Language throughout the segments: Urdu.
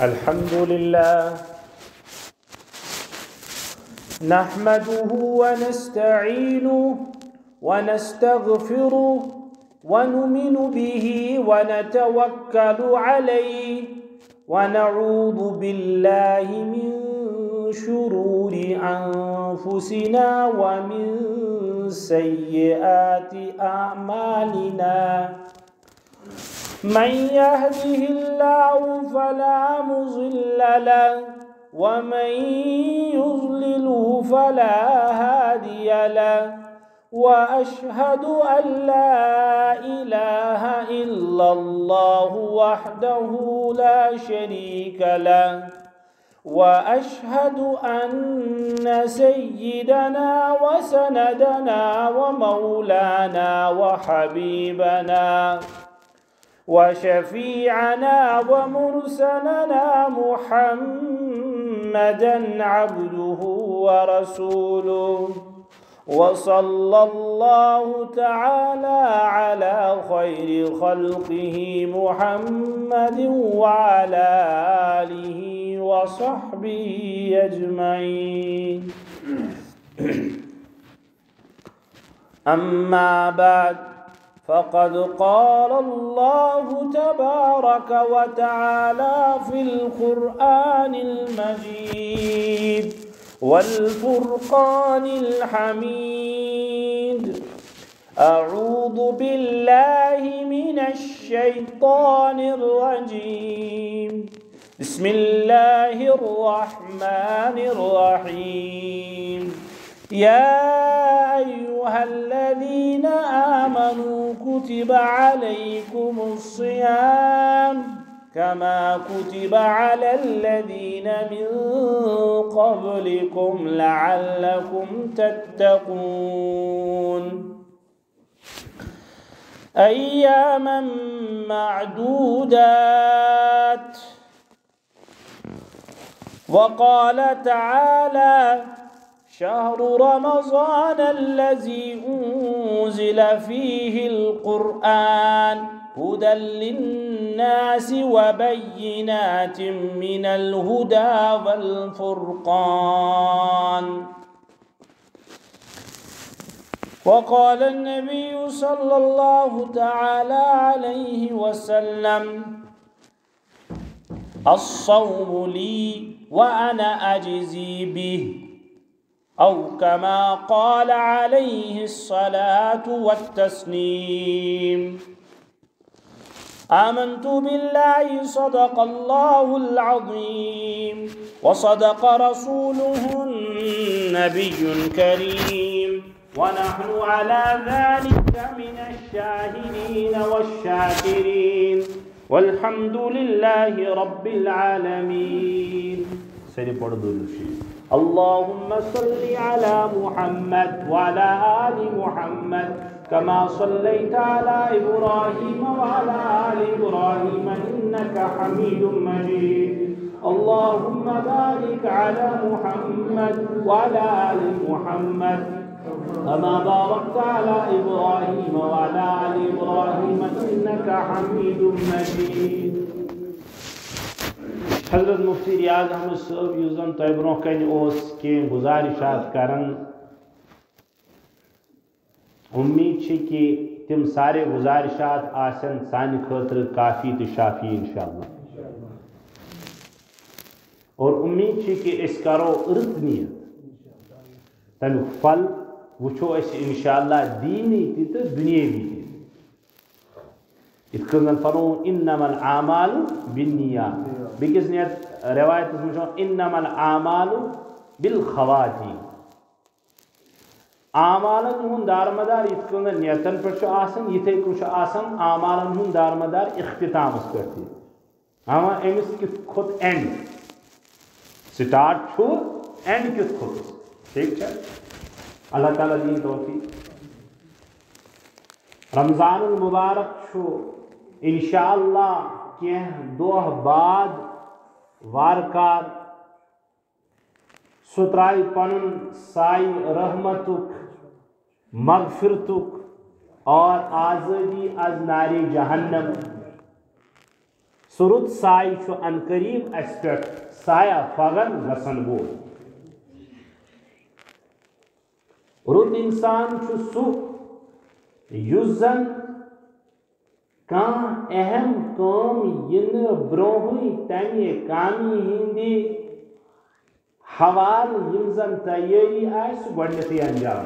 الحمد لله نحمده ونستعينه ونستغفره ونؤمن به ونتوكل عليه ونعوذ بالله من شرور أنفسنا ومن سيئات أعمالنا من يهده الله فلا مضل له ومن يضلل فلا هادي له وأشهد أن لا إله إلا الله وحده لا شريك له وأشهد أن سيدنا وسندنا ومولانا وحبيبنا وشفيعنا ومرسلنا محمدا عبده ورسوله وصلى الله تعالى على خير خلقه محمد وعلى آله وصحبه أجمعين أما بعد فقد قال الله تبارك وتعالى في القرآن المجيد والفرقان الحميد أعوذ بالله من الشيطان الرجيم بسم الله الرحمن الرحيم يا أيها الذين آمنوا كتب عليكم الصيام كما كتب على الذين من قبلكم لعلكم تتقون أياما معدودات وقال تعالى شهر رمضان الذي أنزل فيه القرآن هدى للناس وبينات من الهدى والفرقان وقال النبي صلى الله تعالى عليه وسلم الصوم لي وأنا أجزي به أو كما قال عليه الصلاة والتسليم آمنت بالله صدق الله العظيم وصدق رسوله النبي الكريم ونحن على ذلك من الشاهدين والشاكرين والحمد لله رب العالمين اللهم صل على محمد وعلى آل محمد كما صليت على إبراهيم وعلى آل إبراهيم إنك حميد مجيد اللهم بارك على محمد وعلى آل محمد كما باركت على إبراهيم وعلى آل إبراهيم إنك حميد مجيد حضرت مفتی ریاض احمد صاحب یُس زن تۄہہِ برونٛہہ کنہِ اوس کینٛہہ گُزارِشات کران امید چھِ کہ تِم سارے گُزارِشات آسن سانہِ خٲطرٕ کافی تہٕ شافی انشاءاللہ اور امید چھِ کہ أسۍ کرو رٕژ نیت تمیُک پھل وٕچھو أسۍ انشاءاللہ دیٖنی تہِ تہٕ دُنیٲوی تہِ یِتھ کٔنۍ زن فرموو انما الاعمال بالنیات بیٚکِس روایتس منٛز چھُ انما الاعمال بالخواتیم اعمالن ہُنٛد دارمدار یِتھ کٔنۍ زن نیتن پٮ۪ٹھ چھُ آسان یِتھے کٔنۍ چھُ آسان اعمالن ہُنٛد دارمدار اختتامس پٮ۪ٹھ تہِ اما أمِس کِتھ کھوٚت اینڈ سٹارٹ چھُ اینڈ کِتھ کھوٚت ٹھیٖک چھا اللہ تعالیٰ دِیِن توفیٖق رمضان المبارک چھُ انشاءاللہ کینٛہہ دۄہ بعد وارکار سُہ ترٛایہِ پنُن سایہِ رحمتُک مغفرتُک اور آزٲدی از نارِ جہنم سرد سائے چھو ان قریب اس پہ سایہ فغن گسن وول رد انسان چھو سو یس زن کان اہم کام ین برونہی تمہ کامی ہندی حوال یم زن تیاری آئے سو گۄڈنیتھٕے انجام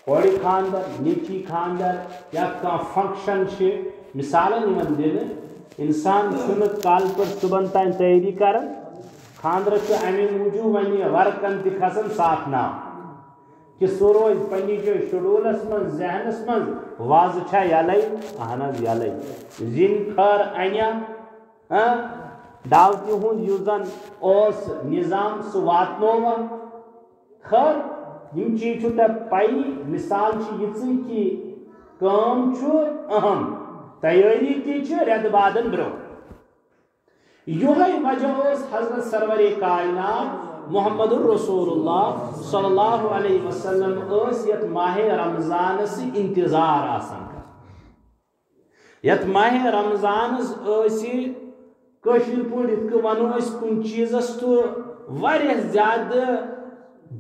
کوڑی خاندر نیچی خاندر یا کان فنکشن چھ مثالن یمن دن انسان چھنہ کال پر صبح تین تیاری کرن خاندر چھ امی موجود ونی ورکن تہ کھسن صاف نا کہ سہ روز پنہ جائے شیڈولس من ذہنس من واضح چھا یلے اہن حظ یلے زن خر انیا دعوتی ہند یس زن اس نظام سہ واتنوا خر یم چیز چھو تہ پائی مثال چھ یہ کہ کام چھ اہم تیاری تہ چھ رٮ۪تہٕ بادن برو یہ وجہ اس حضرت سرور کائنات محمد الرسول اللہ صلی اللہ علیہ وسلم اس یت ماہ رمضان سے انتظار آسان کر یت ماہ رمضان کشیر پور اتھ ونو اس کن چیزس تو واریاہ زیادہ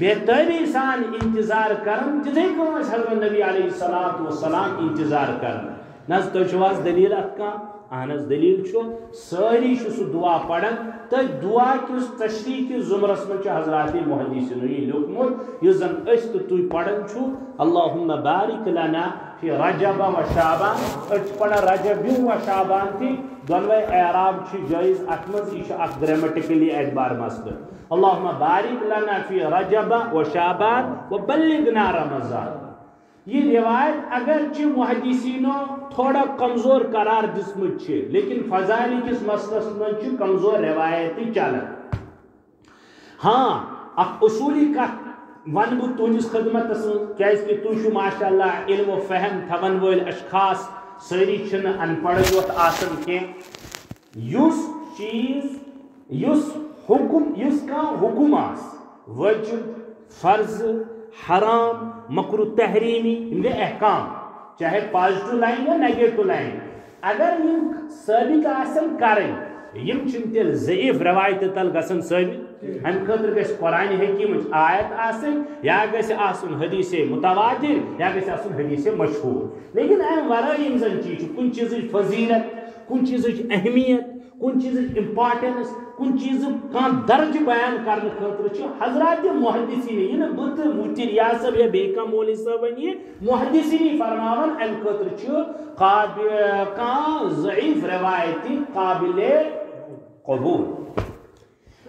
بہتری سان انتظار کرن تتھے کن حضرت نبی علیہ الصلوۃ والسلام انتظار کرن نز تو چواز دلیل ات کا اہنس دلیل چھو ساری چھو سو دعا پڑھن تو دعا کس تشریح کی زمرس من چھ حضرات محدثین یہ لکھمت یہ زن اس تو توی پڑھن چھو اللہم بارک لنا فی رجب و شعبان اچھ پڑھا رجب و شعبان تھی دونوے اعراب چھ جائز اکمز یہ اک گرامیٹیکلی اعتبار مسئلہ اللہم بارک لنا فی رجب و شعبان و بلغنا رمضان یہ روایت اگرچہ محدثینوں تھوڑا کمزور قرار دسمت لیکن فضائل کس مسئلس من کمزور روایت چلان ہاں اخ اصولی کت ون بہ تہندس خدمتس کیاز کہ تھی ماشاء اللہ علم و فہم تھون ول اشخاص ساری چھن ان پڑھ یوت آسن کی یس چیز یس حکم یس کا حکم آس واجب فرض حرام مکروہ تحریمی ان کے احکام چاہے پازیٹو لائن یا نیگیٹو لائن اگر یم ثابت آسن کریں یم چھن تیل ضعیف روایت تل گسن ثابت ام خاطر گژھِ قرآن حکیم آیت آسن یا گژھِ آسن حدیث متواتر یا گژھِ آسن حدیث مشہور لیکن ام ورٲے یم زن چیز کن چیزٕچ فضیلت کن چیزٕچ اہمیت کن چیزٕچ امپارٹنس کن چیز کان درج بیان کرنے خاطر حضرات محدثین یہ بت مفتی ریاض صاحب یا بیکا مولوی صاحب ونیے محدثین فرماون ام خاطر کان ضعیف روایتی قابل قبول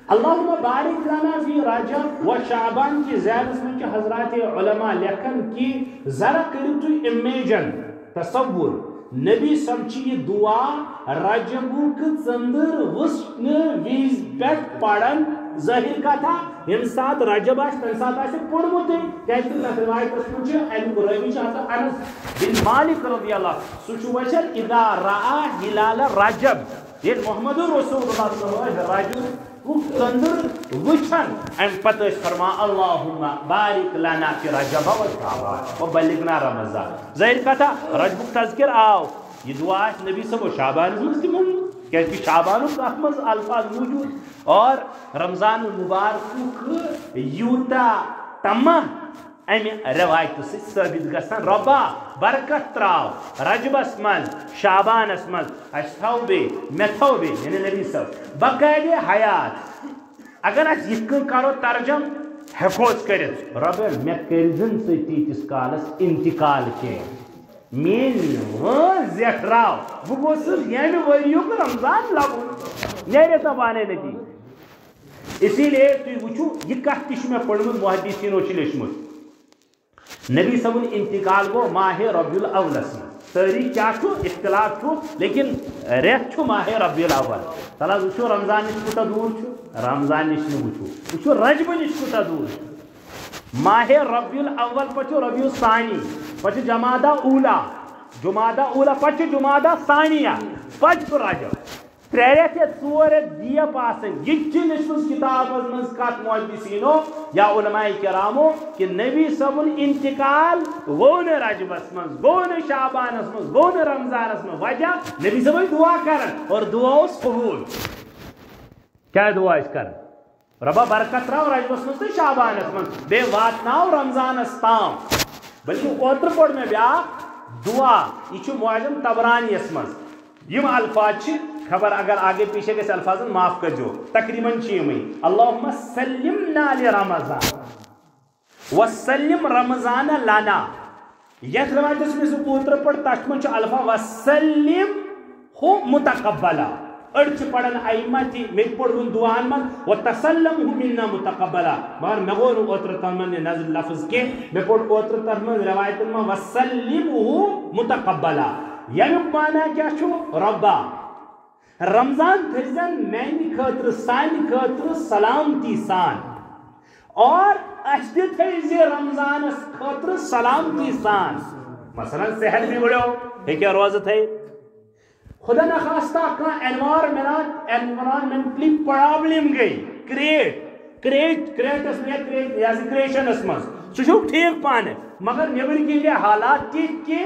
اللہم بارک لنا فی رجب و شعبان کی زیادت میں حضرات علماء لکھن کی ذرا کرتو امیجن تصور نبی سمچی یہ دعا رجبوک ژندر وسن ویز پیٹ پڑھن ظاہر کا تھا یم سات رجب آس تم سات آس پڑھمت کیازِ تتھ روایتس منٛز چھُ امیُک رٲوی چھُ آسان انس بن مالک رضی اللہ سُہ چھُ وچھان اذا رأى ہلال رجب ییٚلہِ محمد رسول اللہ صلی اللہ علیہ وسلم ژندر وچھان ام پتہ فرما اللہم بارک لنا فی رجب و شعبان و بلغنا رمضان ظاہر کا تھا رجبک تذکر آو یہ دعا نبی صاحب و شعبان مسلم کیونکہ شعبان مز الفاظ موجود اور رمضان المبارک یوتا تمام امہ روایت سے ثابت گژھان ربا برکت تراو رجبس من شعبانس من اس تھو بے مے تھو بے یعنی نبی صاحب باقاعدہ حیات اگر اس یہ کرو ترجم ہیکوس کرت رب مے کرزن سے تیتس کالس انتقال کے مین زیٹراو بہ گوسس یمہ وریک رمضان لگو نیرے تو بانے نتی اسی لیے تھی وچھو یہ کت تہ مے پڑھمت محدثینو چھ لیچھمت نبی صاحب انتقال گو ماہ ربیع الاولس تاریخ کیا چھو اختلاف چھو لیکن ریت چھو ماہ ربیع الاول تلا وچھو رمضان نش کوتا دور چھو رمضان نش وچھو وچھو رجب نش کوتا دور چھو ماہ ربیع الاول پچھو ربیع الثانی پچھو جمادہ اولا پچھو جمادہ ثانیہ پچھو رجب ترٛےٚ رٮ۪تھ یا 4 رٮ۪تھ گیپ آسان یہ چھِ لیچھمٕژ کِتابَس منٛز کتھ محدثیٖنو یا علماء کرامو کہ نبی صٲبُن انتقال گوٚو نہٕ رجبس منٛز گوٚو نہٕ شعبانس منٛز گوٚو نہٕ رمضانس منٛز وجہ نبی صٲب ٲسۍ دعا کران اور دعا اوس قبوٗل کیٛاہ دعا ٲسۍ کران رۄبا برکت تراو رجبس منٛز تہٕ شعبانس منٛز بیٚیہِ واتناو رمضانس تام بلکہ اوترٕ پوٚر مےٚ بیٛاکھ دعا یہ چھُ معجم طبرانیَس منٛز یم الفاظ چھ خبر اگر آگے پیچھے گژھِ الفاظن معاف کرجو تقریباً یمے اللہم سلمنا لرمضان وسلم رمضان لنا یتھ روایتس میں اوترٕ پڑھ تتھ منٛز چھُ الفاظ وسلم ہو متقبلا أڑ چھِ پڑھان ائمہ تہِ مےٚ تہِ پوٚر دعاہن منٛز وتسلمہ منا متقبلا مگر مےٚ گوٚو نہٕ اوترٕ تتھ منٛز نظر لفظ کینٛہہ مےٚ پوٚر اوترٕ تتھ منٛز روایتن منٛز وسلمہ متقبلا یمیُک معنی کیا چھُ رۄبا رمضان تھٲیزن میانہِ خٲطرٕ سانہِ خٲطرٕ سلامتی سان اور اَسہِ تہِ تھٲیزِ رمضانس خٲطرٕ سلامتی سان مثلاً صحت بِگڑیو ہیٚکیٛاہ روزٕ تھٲیِتھ خدا نخواستہ کانٛہہ ایٚنوارامٮ۪نٹلی پرٛابلِم گٔے کریٹس کریشنس منٛز سُہ چھُکھ ٹھیٖک پانہٕ مگر نیٚبٕرۍ کِنۍ گٔے حالات تِتھۍ کہ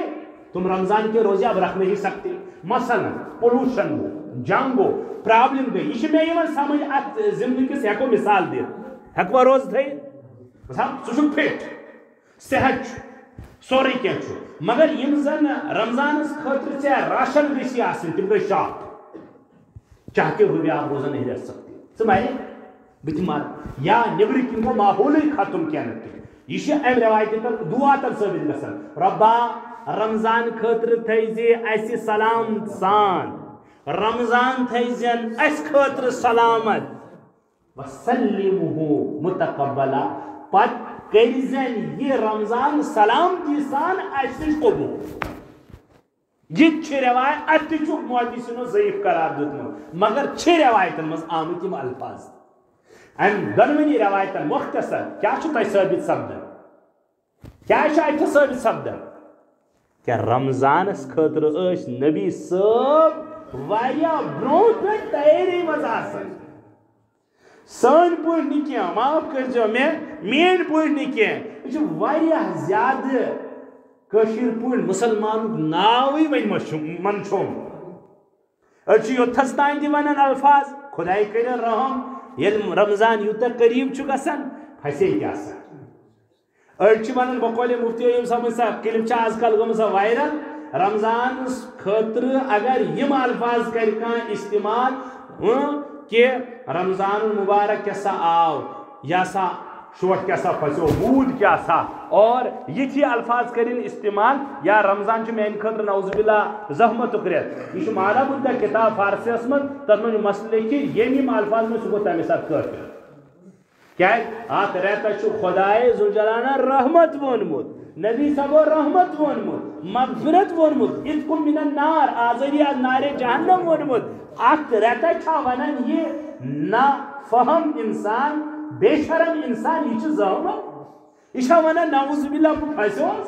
تم رمضان کے روزے اب رکھ نہیں سکتے مثلا پولوشن ہو جنگ ہو پرابلم گئی یہ میں یوان سمجھ ات زندگی سے ہیکو مثال دِتھ ہیکوا روز تھٲیِتھ سُہ چھُ فٹ صحت چھُ سورُے کینٛہہ چھُ مگر یم زن رمضانس خٲطرٕ ژےٚ راشن گٔژھی آسٕنۍ تِم گٔے شاپ چاہتے ہوئے آپ روزہ نہیں رہ سکتے ژٕ مانہِ بہٕ تہِ مانہٕ یا نیٚبرٕ کِنۍ گوٚو ماحولٕے ختم کینٛہہ نتہٕ کینٛہہ یہ چھُ امہِ رٮ۪وایتہِ تل دعا تل ثٲبت گژھان رۄبا رمضان خٲطرٕ تھٲیزِ اَسہِ سلام سان رمضان تھٲیزٮ۪ن اَسہِ خٲطرٕ سلامت وسلمہ متقبلا پتہٕ کٔرزٮ۪ن یہِ رمضان سلامتی سان اَسہِ نِش قبوٗل یہ چھِ رٮ۪وایت اتھ تہِ چھُکھ محدثیٖنو ضعیف قرار دیُتمُت مگر چھِ رٮ۪وایتن منٛز آمٕتۍ یِم الفاظ امہِ دۄنوٕنی رٮ۪وایتن مختصر کیٛاہ چھُ تۄہہِ ثٲبت سپدان کیٛاہ چھُ اتہِ ثٲبت سپدان کیا رمضانس خٲطرٕ ٲسۍ نبی صٲب واریاہ برونٛہہ پٮ۪ٹھ تیٲری منٛز آسان سٲنۍ پٲٹھۍ نہٕ کینٛہہ معاف کٔرزیو میٲنۍ پٲٹھۍ نہٕ کینٛہہ یہِ چھُ واریاہ زیادٕ کٲشِر پٲٹھۍ مُسلمانُک ناوٕے وۄنۍ منشومُت أڑۍ چھِ یوٚتھس تانۍ تہِ ونان الفاظ خۄداے کٔرِنۍ رحم ییٚلہِ رمضان یوٗتاہ قریٖب چھُ گژھان پھسے کیٛاہ سا أڑۍ چھِ ونان بقولِ مفتی یِم سمجھ سا کلپ چھِ آز کل گٔمٕژ سۄ وایرل رمضانس خٲطرٕ اگر یِم الفاظ کرِ کانٛہہ استعمال کہ رمضان المبارک کیٛاہ سا آو یہِ سا شوٹ کیٛاہ سا پھسیو موٗد کیٛاہ سا اور یِتھی الفاظ کٔرِنۍ استعمال یا رمضان چھُ میانہِ خٲطرٕ نعوذ باللہ زحمتُک رٮ۪تھ یہِ چھُ مانا بُدھا کِتاب فارسیس منٛز تتھ منٛز چھُ مسلہٕ لیکھِتھ ییٚمۍ یِم الفاظ منٛز سُہ گوٚو تمے ساتہٕ کٲفِر کیٛازِ اتھ رٮ۪تس چھُ خۄداے ذوالجلالہ رحمت ووٚنمُت نبی صٲبو رحمت ووٚنمُت مغفرت ووٚنمُت اتقُ من النار آزٲدی از نارِ جہنم ووٚنمُت اتھ رٮ۪تس چھا ونان یہِ نا فہم انسان بے شرم انسان یہ زامت یہ ونان نعوذ باللہ بہٕ پھسیوس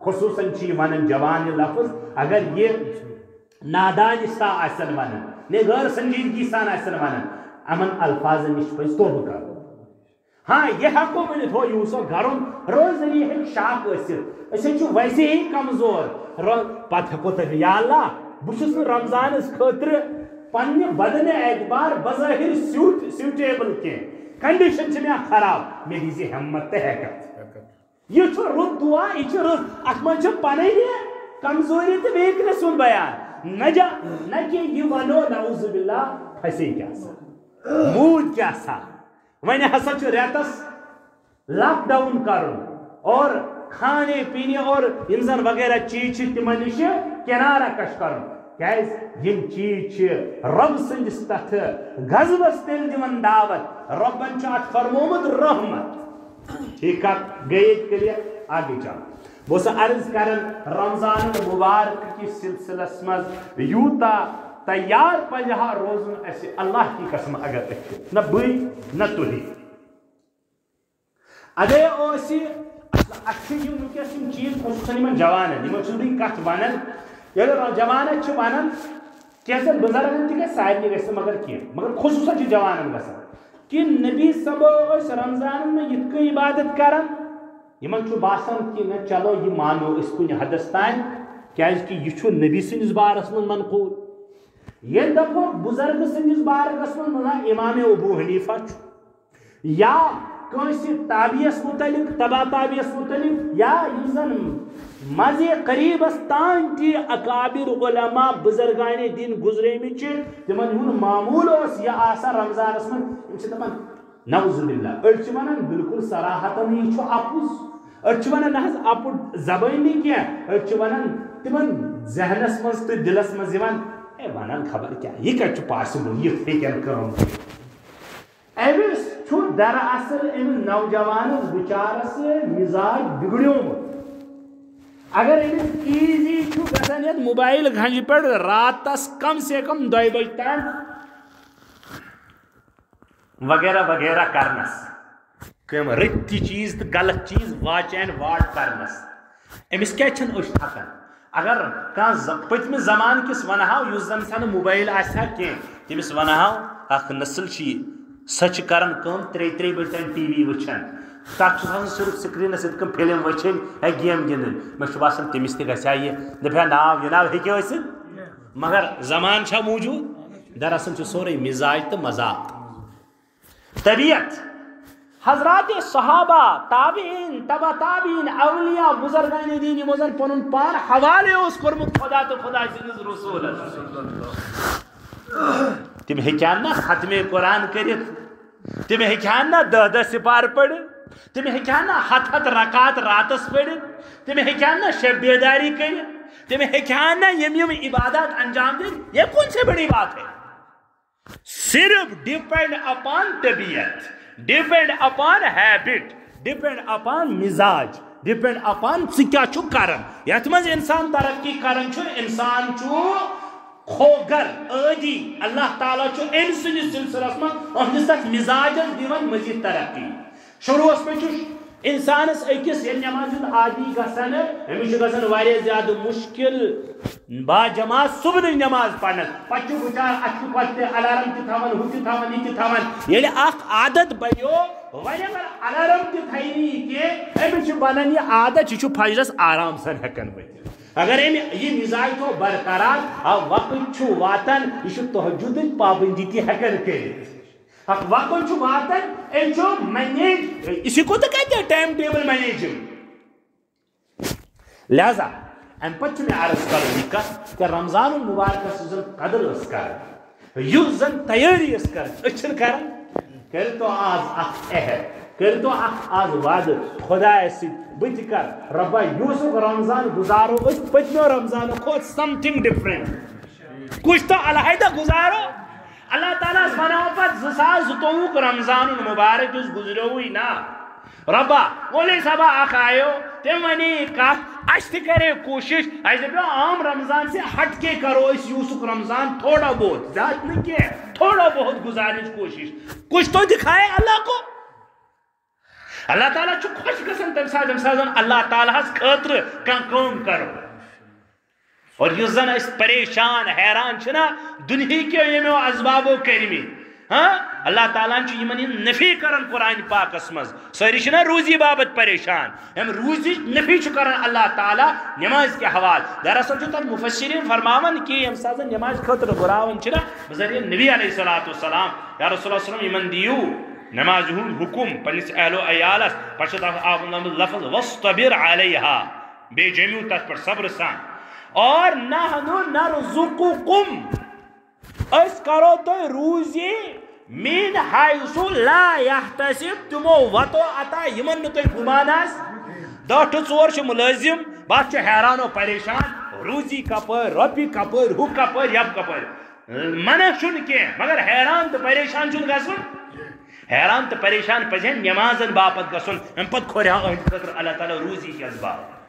خصوصاً چھِ یہِ ونان جوان یہ لفظ اگر یہ نادانستہ آسن ونان نے غیر سنجیدگی سان آسن ونان امن الفاظن نش پزِ توبہ کرُن ہاں یہ ہیکو ؤنِتھ ہو یہِ سو گرُن روزدٔری ہیٚکہِ شاک ٲسِتھ أسۍ چھُ ویسے ہی کمزور پتہٕ ہیکو تۄہہِ یا اللہ بہٕ چھُس نہٕ رمضانس خٲطرٕ پننہِ بدنہِ اعتبار بظٲہر سیوٹیبل کینٛہہ کنڈیشن چھِ مےٚ خراب مےٚ دِزِ ہمت تہٕ ہیکت یہ چھُ رُت دعا یہ چھُ رٕژ اتھ منٛز چھِ پنٕنۍ کمزوری تہٕ ویکنیس ہُنٛد بیان نہ کہ یہ ونو نعوذ باللہ پھسے کیٛاہ سا موٗد کیٛاہ سا وۄنۍ ہسا چھُ رٮ۪تس لاک ڈاوُن کرُن اور کھانے پینے اور یم زن وغیرہ چیز چھِ تِمن نِش کنارہ کش کرُن کیٛازِ یم چیز چھِ رۄب سٕنٛدِس تتھ غضبس تیٚلہِ دِوان دعوت رۄبن چھُ اتھ فرمومُت رحمت ٹھیک گٔے ییٚتہِ کلیئر آگے چل بہٕ اوسُس عرض کران رمضان المبارک کِس سلسلس منٛز یوٗتاہ تیار پزِ ہا روزُن اسہِ اللہ کی قسم اگر أسۍ نہ بٕے نہ تُہۍ اگرے اوس یہِ اَتھ چھِ یِم وٕنکیٚس یِم چیٖز خصوٗصن یِمن جوانن یِمن چھُس بہٕ یہِ کتھ ونان ییٚلہِ جوانن چھِ ونان کیسے بزرگن تہ گژھِ سارنٕے گژھِ مگر کینٛہہ مگر خصوٗصاً چھِ جوانن گژھان کہ نبی صبو ٲسۍ رمضانن منٛز یِتھ کٔنۍ عبادت کران یِمن چھُ باسان کہ نہ چلو یہِ مانو أسۍ کُنہِ حدس تانۍ کیازکہِ یہِ چھُ نبی سٕنٛدِس بارس منٛز منقوٗل ییٚلہِ دپو بُزرگ سٕنٛدِس بارس منٛز امام ابو حنیفہ چھُ یا کٲنٛسہِ تابعیس متعلق تبا تابعیس متعلق یا یِم زن مزِ قریبس تان تہِ اکابر علماء بزرگانِ دین گزریمٕتۍ چھِ تِمن ہُنٛد معموٗل اوس یہِ آسان رمضانس منٛز یِم چھِ دپان نعوذ باللہ أڑۍ چھِ ونان بالکل صراحتن یہِ چھُ اپُز أڑۍ چھِ ونان نہ حظ اپُز زبٲنی کینٛہہ أڑۍ چھِ ونان تِمن ذہنس منٛز تہٕ دلس منٛز یِوان ہے ونان خبر کیٛاہ یہِ کتہِ چھُ پاسبل یِتھ ہیٚکن کٲم أمِس چھُ دراصل أمِس نوجوانس بِچارس مزاج بِگڑیومُت اگر أمِس ایٖزی چھُ گژھان یتھ موبایل گنجہِ پٮ۪ٹھ راتس کم سے کم 2 بجہِ تام وغیرہ وغیرہ کرنس کم رٕتۍ چیٖز تہٕ غلط چیٖز واچ اینڈ واٹ کرنس أمِس کیٛازِ چھِنہٕ أچھ تھکان اگر کانٛہہ پٔتمہِ زمانہٕ کِس ونہو یُس زن سنہٕ موبایل آسہِ ہا کینٛہہ تٔمِس ونہو اکھ نسل چھِ سۄ چھِ کران کٲم 3 بجہِ تام ٹی وی وٕچھان تتھ چھُ آسان صرف سکریٖنس یِتھ کٔنۍ فِلم وٕچھِنۍ یا گیم گِنٛدٕنۍ مےٚ چھُ باسان تٔمِس تہِ گژھِ ہا یہِ دپہِ ہا ناو ہیٚکہِ ٲسِتھ مگر زمان چھا موٗجوٗد دراصل چھُ سورُے مزاج تہٕ مذاق طبیعت حضرات صحابہ تابعین تبا تابعین اولیاء بزرگان دین یِمو زن پنُن پان حوالے اوس کوٚرمُت خدا تہٕ خدا سٕنٛدِس رسوٗلس تِم ہیٚکہن نہ ختمِ قرآن کٔرِتھ تِم ہیٚکہن نہ 10 سپار پٔرِتھ تِم ہیٚکہن نہ 100 رکات راتس پٔرِتھ تِم ہیٚکہن نہ شب بیداری کٔرِتھ تِم ہیٚکہن نہ یِم عبادات انجام دِتھ یہ کون سی بڑی بات ہے صرف ڈپینڈ اپان طبیعت depend upon habit depend upon مزاج ڈپینڈ اپان ژٕ کیٛاہ چھُکھ کران یتھ منٛز انسان ترقی کران چھُ انسان چھُ کھوگر عٲدی اللہ تعالیٰ چھُ أمۍ سٕنٛدِس سلسلس منٛز أہنٛدِس تتھ مزاجس دِوان مزید ترقی شروعس منٛز چھُ انسانس أکِس ییٚلہِ نٮ۪مازِ ہُنٛد عادی گژھان أمِس چھُ گژھان واریاہ زیادٕ مُشکل باجماعت صبحٕچ نٮ۪ماز پرنس پتہٕ چھُ وٕچھان اتھِ پتہٕ تہِ الارم تہِ تھاوان ہُہ تہِ تھاوان یہِ تہِ تھاوان ییٚلہِ اکھ عادت بنیو وۄنۍ اگر الارم تہِ تھاوِ نہٕ یہِ کینٛہہ أمِس چھُ بنان یہِ عادت یہِ چھُ فجرس آرام سان ہٮ۪کان ؤتھِتھ اگر أمۍ یہِ مزاج تھوٚو برقرار وقت چھُ واتان یہِ چھُ تہجدٕچ پابندی تہِ ہٮ۪کان کٔرِتھ اکھ وقت چھُ واتان أمۍ چھُ مینیج اسی کو تہٕ کتہِ ٹایم ٹیبل مینیجِنگ لہذا امہِ پتہٕ چھُ مےٚ عرض کرُن یہِ کتھ کہ رمضان المبارکس یُس زن قدر ٲس کران یُس زن تیٲری ٲس کران أسۍ چھِنہٕ کران کٔرۍتو آز اکھ عہد کٔرۍتو اکھ آز وعدٕ خۄدایس سۭتۍ بہٕ تہِ کر رۄبا یُس رمضان گُزارو أسۍ پٔتمیو رمضانو کھۄتہٕ سمتھنگ ڈفرنٹ کچھ تو علیحدہ گُزارو اللہ تعالیٰ بناو پتہٕ 2022 رمضان المبارک یُس گُزریوٕے نا رۄبا مولوی صٲبا اکھ آیو تٔمۍ ونے کتھ اسہِ تہِ کرے کوٗشش اسہِ دپیو عام رمضان سے ہٹ کے کرو أسۍ یوٗسُک رمضان تھوڑا بہت زیادٕ نہٕ کینٛہہ تھوڑا بہت گزارنٕچ کوٗشش کچھ تو دکھائے اللہ کو اللہ تعالیٰ چھُ خۄش گژھان تمہِ ساتہٕ زن اللہ تعالیٰ ہس خٲطرٕ کانٛہہ کٲم کرو اور یُس زن أسۍ پریشان حیران چھِنا دُنہیٖکیو ییٚمیو اسبابو کٔرمٕتۍ اللہ تعالیٰ چھُ یِمن ہِنٛد نفی کران قرآن پاکس منٛز سٲری چھِنا روزی باپت پریشان اَمہِ روزِچ نفی چھُ کران اللہ تعالیٰ نٮ۪مازِ کہِ حوالہٕ دراصل چھُ تتھ مُفسریٖن فرماوان کہِ ییٚمہِ ساتہٕ زن نٮ۪مازِ خٲطرٕ ہُراوان چھِنا بذریعہ نبی علیہ الصلوۃ والسلام یا رسول اللہ وسلم یِمن دِیِو نٮ۪مازِ ہُنٛد حُکُم پننِس اہلو عیالس پتہٕ چھُ تتھ آمُت لفظ وَاصْطَبِرْ عَلَيْهَا بیٚیہِ جٔمِو تتھ پٮ۪ٹھ صبرٕ سان اور نحنُ نرزقکم أسۍ کرو تۄہہِ روزی من حیث لا یحتسب تِمو وتو عطا یِمن نہٕ تۄہہِ گُمان آسہِ 10 ٹُو 4 چھِ مُلٲزِم بس چھُ حیران و پریشان روزی کپٲرۍ رۄپیہِ کپٲرۍ ہُہ کپٲرۍ یب کپٲرۍ منع چھُنہٕ کینٛہہ مگر حیران تہٕ پریشان چھُنہٕ گژھُن حیران تہٕ پریشان پزِ ہے نٮ۪مازن باپت گژھُن امہِ پتہٕ کھورِ ہا أہنٛدِ خٲطرٕ اللہ تعالیٰ روزی کے اسباب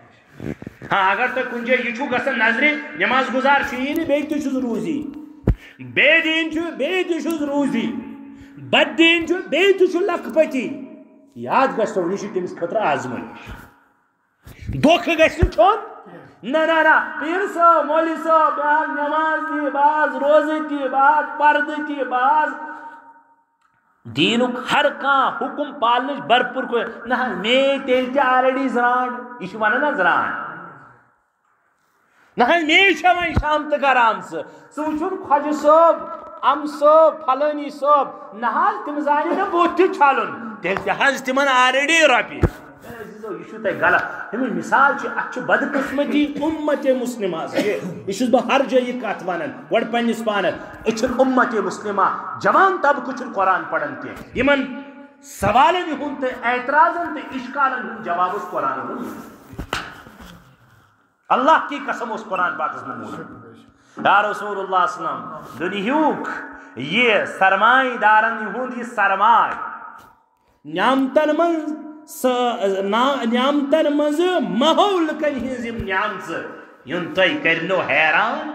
ہاں اگر تۄہہِ کُنہِ جایہِ یہِ چھُو گژھان نظرِ نٮ۪ماز گُزار چھُ یی نہٕ بیٚیہِ تہِ چھُس روزی بے دین چھُ بیٚیہِ تہِ چھُس روزی بد دین چھُ بیٚیہِ تہِ چھُ لکھ پٔتی یاد گژھِ تھاوُن یہِ چھُ تٔمِس خٲطرٕ آزمٲیش دھوکہٕ گژھِ نہٕ کھیوٚن نہ پیر صاحب مولوی صاحب باز نماز دی باز روزے دی باز پردہ دی باز دینک ہر کان حکم پالنچ بھرپور کو نہ میں تیل تہ آلریڈی زران یہ ونان نا زران نہ میں وۄنۍ شام تہ کران سہ وٕچھُن خۄجہِ صٲب ام صٲب فلٲنی صٲب نہ حظ تِم زانہِ نہٕ بُتھ تہِ چھلُن تیٚلہِ تہِ حظ تِمن آلریڈی رۄپیہِ یہ چھُ تۄہہِ غلط امیُک مثال چھِ اتھ چھِ بدقسمتی اُمت مسلمہ یہ چھُس بہٕ ہر جایہِ یہِ کتھ ونان گۄڈٕ پننِس پانس أسۍ چھِنہٕ اُمت مسلمہ جوان طبقہٕ چھُنہٕ قرآن پران کینٛہہ یِمن سوالن ہُنٛد تہٕ اعتراضن تہٕ اِشکالن ہُنٛد جواب اوس قرآن ہُنٛد اللہ کی قسم اوس قرآن پاکس موجود یا رسول اللہ صلی اللہ علیہ وسلم دنیہُک یہ سرمایہ دارن ہُنٛد یہ سرمایہ نعمتن منٛز نعمتن مز ماحول کن ہز نعمت یم تھی کرنو حیران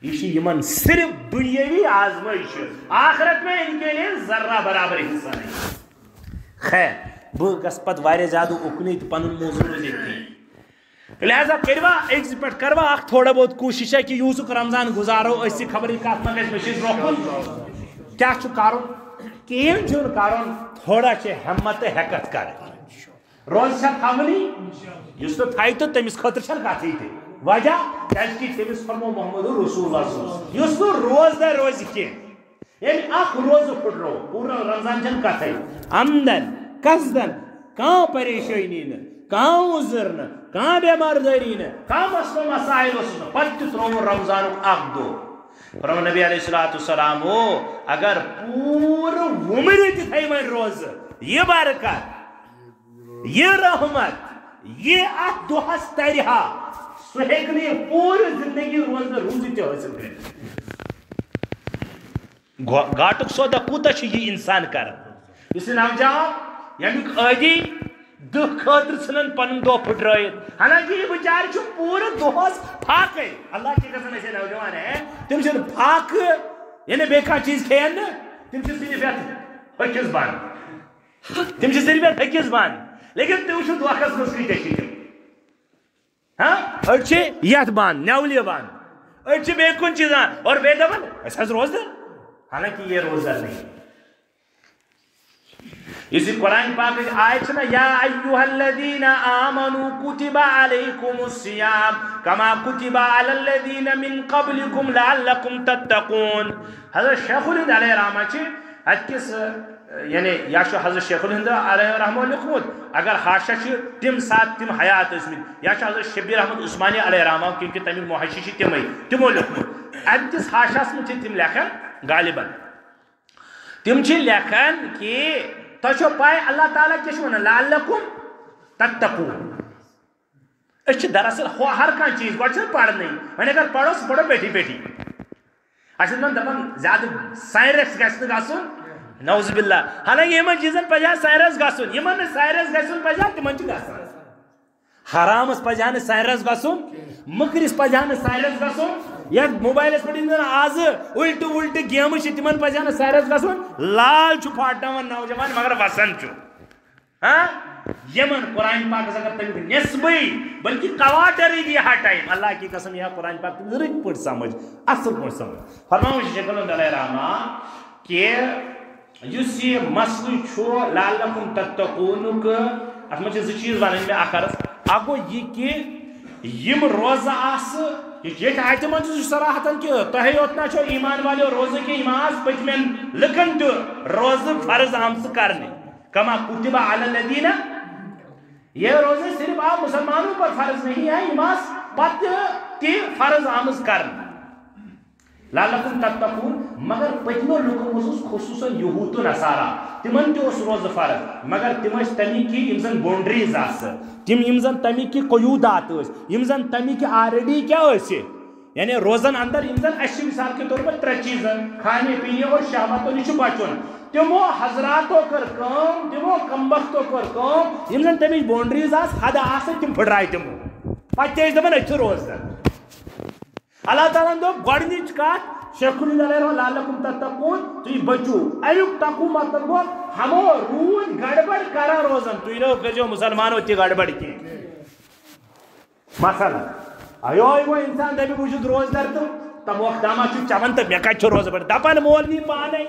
یہ صرف دنیاوی آزمائش آخرت میں ان کے لیے ذرہ برابر حصہ نہیں خیر بہ گھس پتہ واریاہ زیادہ اکنی تو پن موضوع روزی لہذا کروا ایک پہ کروا اخ تھوڑا بہت کوشش ہے کہ یوسک رمضان گزارو اسی خبری کت مہ گھس روکن کیا کرن کہین چھن کرن تھوڑا ہمت حیکت کر روز تھونی اس تھائی تو تمس خاطر کتھی تھی وجہ کیازکہ تمس فرمو محمد رسول اللہ اس روز دہ روز کی اخ روز پھٹرو پورا رمضان چن کتھے آمدن قصدن کان پریشانی کان عذر کان بیمارداری کان مسئلہ مسائل پتہ ترو رمضان اخ دو فرمو نبی علیہ السلام ہو اگر پور ومر تھی ون روز یہ برکت یہ رحمت یہ ات دہس ترہا سہ ہیکہ پور زندگی روز روزی تہ حاصل کر گاٹک سودا کوتا یہ انسان کر اس نوجوان یمیک عادی دہ خاطر ژھنان پن دہ پھٹرائت حالانکہ یہ بچار پور دہس پھاکے اللہ کی قسم ایسے نوجوان ہے تم پھاکہ یعنی بے کھانا چیز کھین تم صرف ہکس بند تم صرف ہکس بند لیکن تم دھوکھس مز کتنے ہاں اڑ یت بند نیولہ بند اڑ بے کن چیزان اور بے دپان اس روزدار حالانکہ یہ روزدار نہیں اسی قرآن پاک آیت نا یا ایوہ الذین آمنوا کتب علیکم الصیام کما کتب علی الذین من قبلکم لعلکم تتقون حضرت شیخ الہند علیہ رحمہ اتکس یعنی یا حضرت شیخ الہند علیہ رحمہ لکھمت اگر حاشہ تم سات تم حیات اسمت یا حضرت شبیر احمد عثمانی علیہ رحمہ کیونکہ تمہیں محشی تمو لکھمت اتکس حاشہ من تم لکھن غالباً تم لکھن کہ تو پائے اللہ تعالیٰ کیا ونان لعلکم تتقون اس دراصل ہر کان چیز گوڑ پڑھنے وۄنۍ اگر پڑھو سہ پڑھو بیٹھی بیٹھی اچھا دپان زیادہ سائنس گژھِ نہٕ گژھُن نعوذ باللہ حالانکہ یمن چیزن پزِ سائنس گژھُن یمن نہٕ سائنس گژھُن پزِ تمن چھُ گژھان حرامس پزِ نہٕ سائنس گژھُن مکرس پزِ نہٕ سائنس گژھُن یا موبائلس پہ آز الٹ الٹ گیمہ تمن پزِ نہٕ سائنس گژھُن لال چھُ پھاٹناوان نوجوان مگر وسان چھُ ہاں یمن قرآن پاکس اگر تم نسبی بلکہ کوارٹر دی ہٹائیں اللہ کی قسم یہ قرآن پاک تم رٕتۍ پٲٹھۍ سمجھ اصل پٲٹھۍ سمجھ فرماوان چھُ شیخ الہند علیہ رحمہ کہ یُس یہ مسئلہ چھُ لعلکم تتقونُک اتھ منٛز چھِ زٕ چیٖز ونٕنۍ مےٚ اکھ عرض اکھ گوٚو یہِ کہ یم روزہ آسہٕ یہ آیتہِ منٛز چھُ صراحتن کہ تۄہے یوت نا چھو ایمان والیو روزٕ کینٛہہ یِم آز پٔتمٮ۪ن لُکن تہِ روزٕ فرض آمژٕ کرنہِ کما کتب علی الذین یہ روزے صرف آپ مسلمانوں پر فرض نہیں ہے یہ آز پتہ تہِ فرض آمٕژ کرنہِ لعلکم تتقون مگر پتمو لوکو مز خصوصاً یہود و نصارا تمن تہ روز فرض مگر تم تمیک یم زن باؤنڈریز تم یم زن تمیک قیودات یم زن تمیک آلریڈی کیا یعنی روزن اندر یم زن اچھے مثال کے طور پر ترے چیز کھانے پینے اور شہوتوں نش بچن تمو حضراتو کر کام تمو کمبختو کر کام یم زن تمیک باؤنڈریز حد تم پھٹرائے تمو پتہ دپان اتھ روزدار اللہ تعالیٰ دوٚپ گۄڈنِچ کتھ شیخ الہند علیہ لعلکم تتقون تُہۍ بچو امیُک تقوٗ مطلب گوٚو ہمو روٗدۍ گڑبڑ کران روزان تُہۍ نہٕ کٔرۍزیو مُسلمانو تہِ گڑبڑ کینٛہہ مثلاً ایو وہ انسان دبی بوجھ روزدار تو تب وقت داما چھ چمن تو مے کت روز پڑ دپان مولوی پانے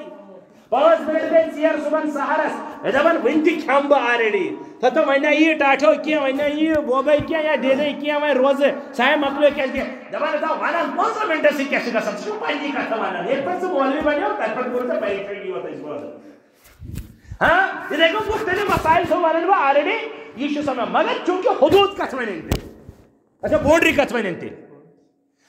5 منٹ گئی ژیر صبح سہرس دپان ون تہ کھم بہ آلریڈی تو ون یہ ٹاٹو کی ون یہ بوبے کی یا دے کی ون روز سہ مکلو کی دپان ونان 15 منٹ سی کیا گژھان ژٕ پننی کتھ ونان یہ پہ مولوی بنو تر پہ کور پریشانی یوت ہاں یہ دیکھو مختلف مسائل سو ونان بہ آلریڈی یہ سمجھ مگر چونکہ حدود کت ون اچھا باؤنڈری کت ون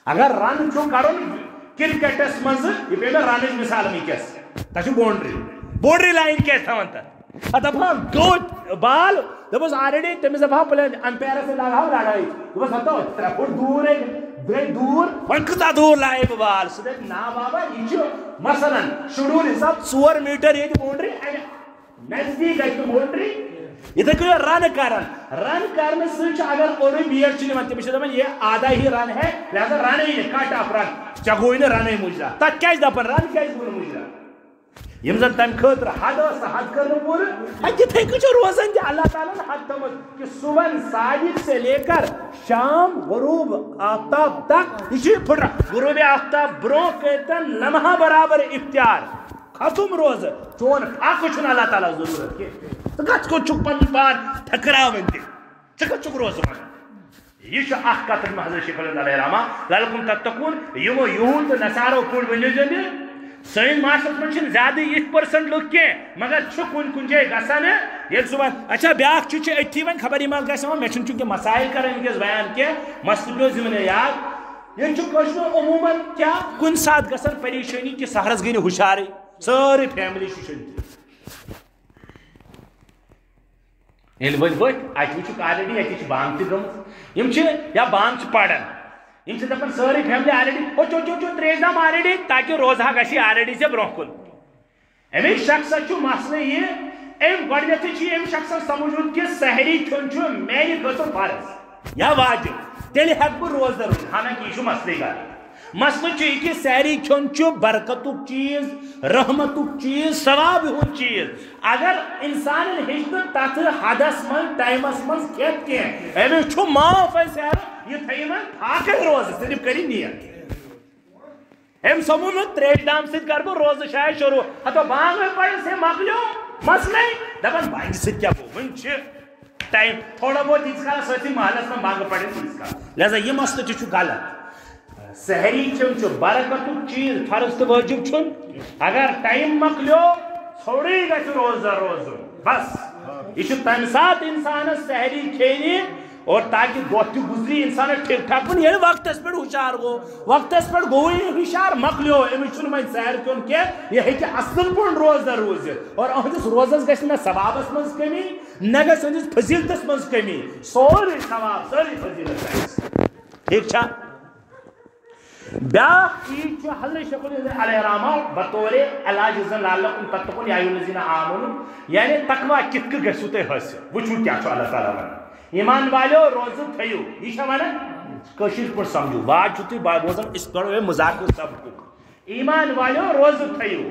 اگر رن چھو کرن کرکٹس مز یہ پہ رنچ مثال ونکس تک باؤنڈری لائن کیا تھوان تر دپان گو بال دپس آلریڈی تمس دپا پلین امپیرس لگاو لڑائی دپس ہتو 3 فٹ دور گئی دور ون کتا دور لائے بہ بال سہ دپ نا بابا یہ مثلا شیڈول حساب 4 میٹر یہ باؤنڈری نزدیک گئی باؤنڈری اتھے کن رن کرنے سے اگر اور بیٹ نمان تمس دپان یہ آدھا ہی رن ہے لہذا رن ہی کٹ آف رن ژے گوئی نا رن مجرا تک کیا دپان رن کیا گو مجرا یم زن تمہ خاطر حد حد کر پور اتھے کن روزان تہ اللہ تعالیٰ حد تھوت کہ صبح صادق سے لے کر شام غروب آفتاب تک یہ پھٹرا غروب آفتاب برو کرتن لمحہ برابر اختیار ختم روز چون اک چھن اللہ تعالیٰ ضرورت کی تو کت کو چک پن پان ٹھکراون تہ ژٕ کت چک روز ونان یہ اخ کتھ حضرت شیخ علیہ رحمہ لعلکم تتقون یمو یہود تو نصارو پور ونیو زن سن معاشرس من زیادہ یہ پرسنٹ لوگ کی مگر کن کن جائے گھان یل صبح اچھا بیاکھ اتھی ون خبر یہ مل گھن مے چونکہ مسائل کر ونکس بیان کی مسئلہ پیو زمین یاد یہ عموماً کیا کن سات گھن پریشانی کہ سہرس گئی ہوشار ساری فیملی ششن یل ول ورٹ ات وچ آلریڈی اتھ بانگ تہ گمت یا بانگ پران یم دپان ساری فیملی آلریڈی او چو چو چو تریش دام آلریڈی تاکہ روزہ گژھِ آلریڈی سے برو کن امک شخص مسئلہ یہ ام گۄڈنیتھٕے چھُ ام شخص سمجھُن کہ سحری کھیون چھُ میانہِ خٲطرٕ فرض یا واجب تیٚلہِ ہٮ۪کہٕ بہٕ روزدار روٗزِتھ حالانکہ یہ چھُ مسئلے گا مسئلہ چھُ یہ کہ سحری کھیون چھُ برکتُک چیز رحمتُک چیز ثواب ہُنٛد چیز اگر انسان ہیٚچھ نہٕ تتھ حدس منٛز ٹایمس منٛز کھٮ۪تھ کینٛہہ أمِس چھُ معاف اَسہِ سحر یہ تھٲیِو وۄنۍ پھاکے روزٕ صرف کٔرِو نیت أمۍ سمجھ نہٕ تریش دام سۭتۍ کر بہٕ روزٕ شاید شروع ہتو بانگ پڑھ سے مکلیو مسئلے دپان بانگہِ سۭتۍ کیٛاہ گوٚو وۄنۍ چھِ ٹایم تھوڑا بہت ییٖتِس کالس سٲرسٕے محلس منٛز بانگ پڑھن تیٖتِس کالس لہذا یہ مسئلہ تہِ چھُ غلط سحری کھیون چھُ برکتُک چیز فرض تہٕ وٲجب چھُن اگر ٹایم مکلیو ژھوٚرُے گژھِ روزدار روزُن بس یہ چھُ تمہِ ساتہٕ انسانس سحری کھیٚنہِ اور تاکہ دۄہ تہِ گُزری انسانس ٹھیک ٹھاک پٲٹھۍ ییٚلہِ وقتس پٮ۪ٹھ ہُشار گوٚو وقتس پٮ۪ٹھ گوٚوٕے ہُشار مکلیو أمِس چھُنہٕ وۄنۍ سیر کھیوٚن کینٛہہ یہِ ہیٚکہِ اصٕل پٲٹھۍ روزدار روٗزِتھ اور أہنٛدِس روزس گژھِ نہ ثوابس منٛز کمی نہ گژھِ أہنٛدِس فضیلتس منٛز کمی سورُے ثواب سٲرٕے فضیلت آسہِ ٹھیک چھا بیاکھ چیز چھُ حضرت شیخ علیہ رحمہ بطور علاج زن لعلکم تتقون یا ایھا الذین آمنوا یعنی تقوا کِتھ کٔنۍ گژھِو تۄہہِ حٲصِل وٕچھو کیٛاہ چھُ اللہ تعالیٰ ونان ایمان والو روزٕ تھٲیِو یہِ چھا ونان کٲشِر پٲٹھۍ سمجھو واج چھُو تُہۍ بوزان أسۍ کرو ہے مذاق سبقُک ایمان والو روزٕ تھٲیِو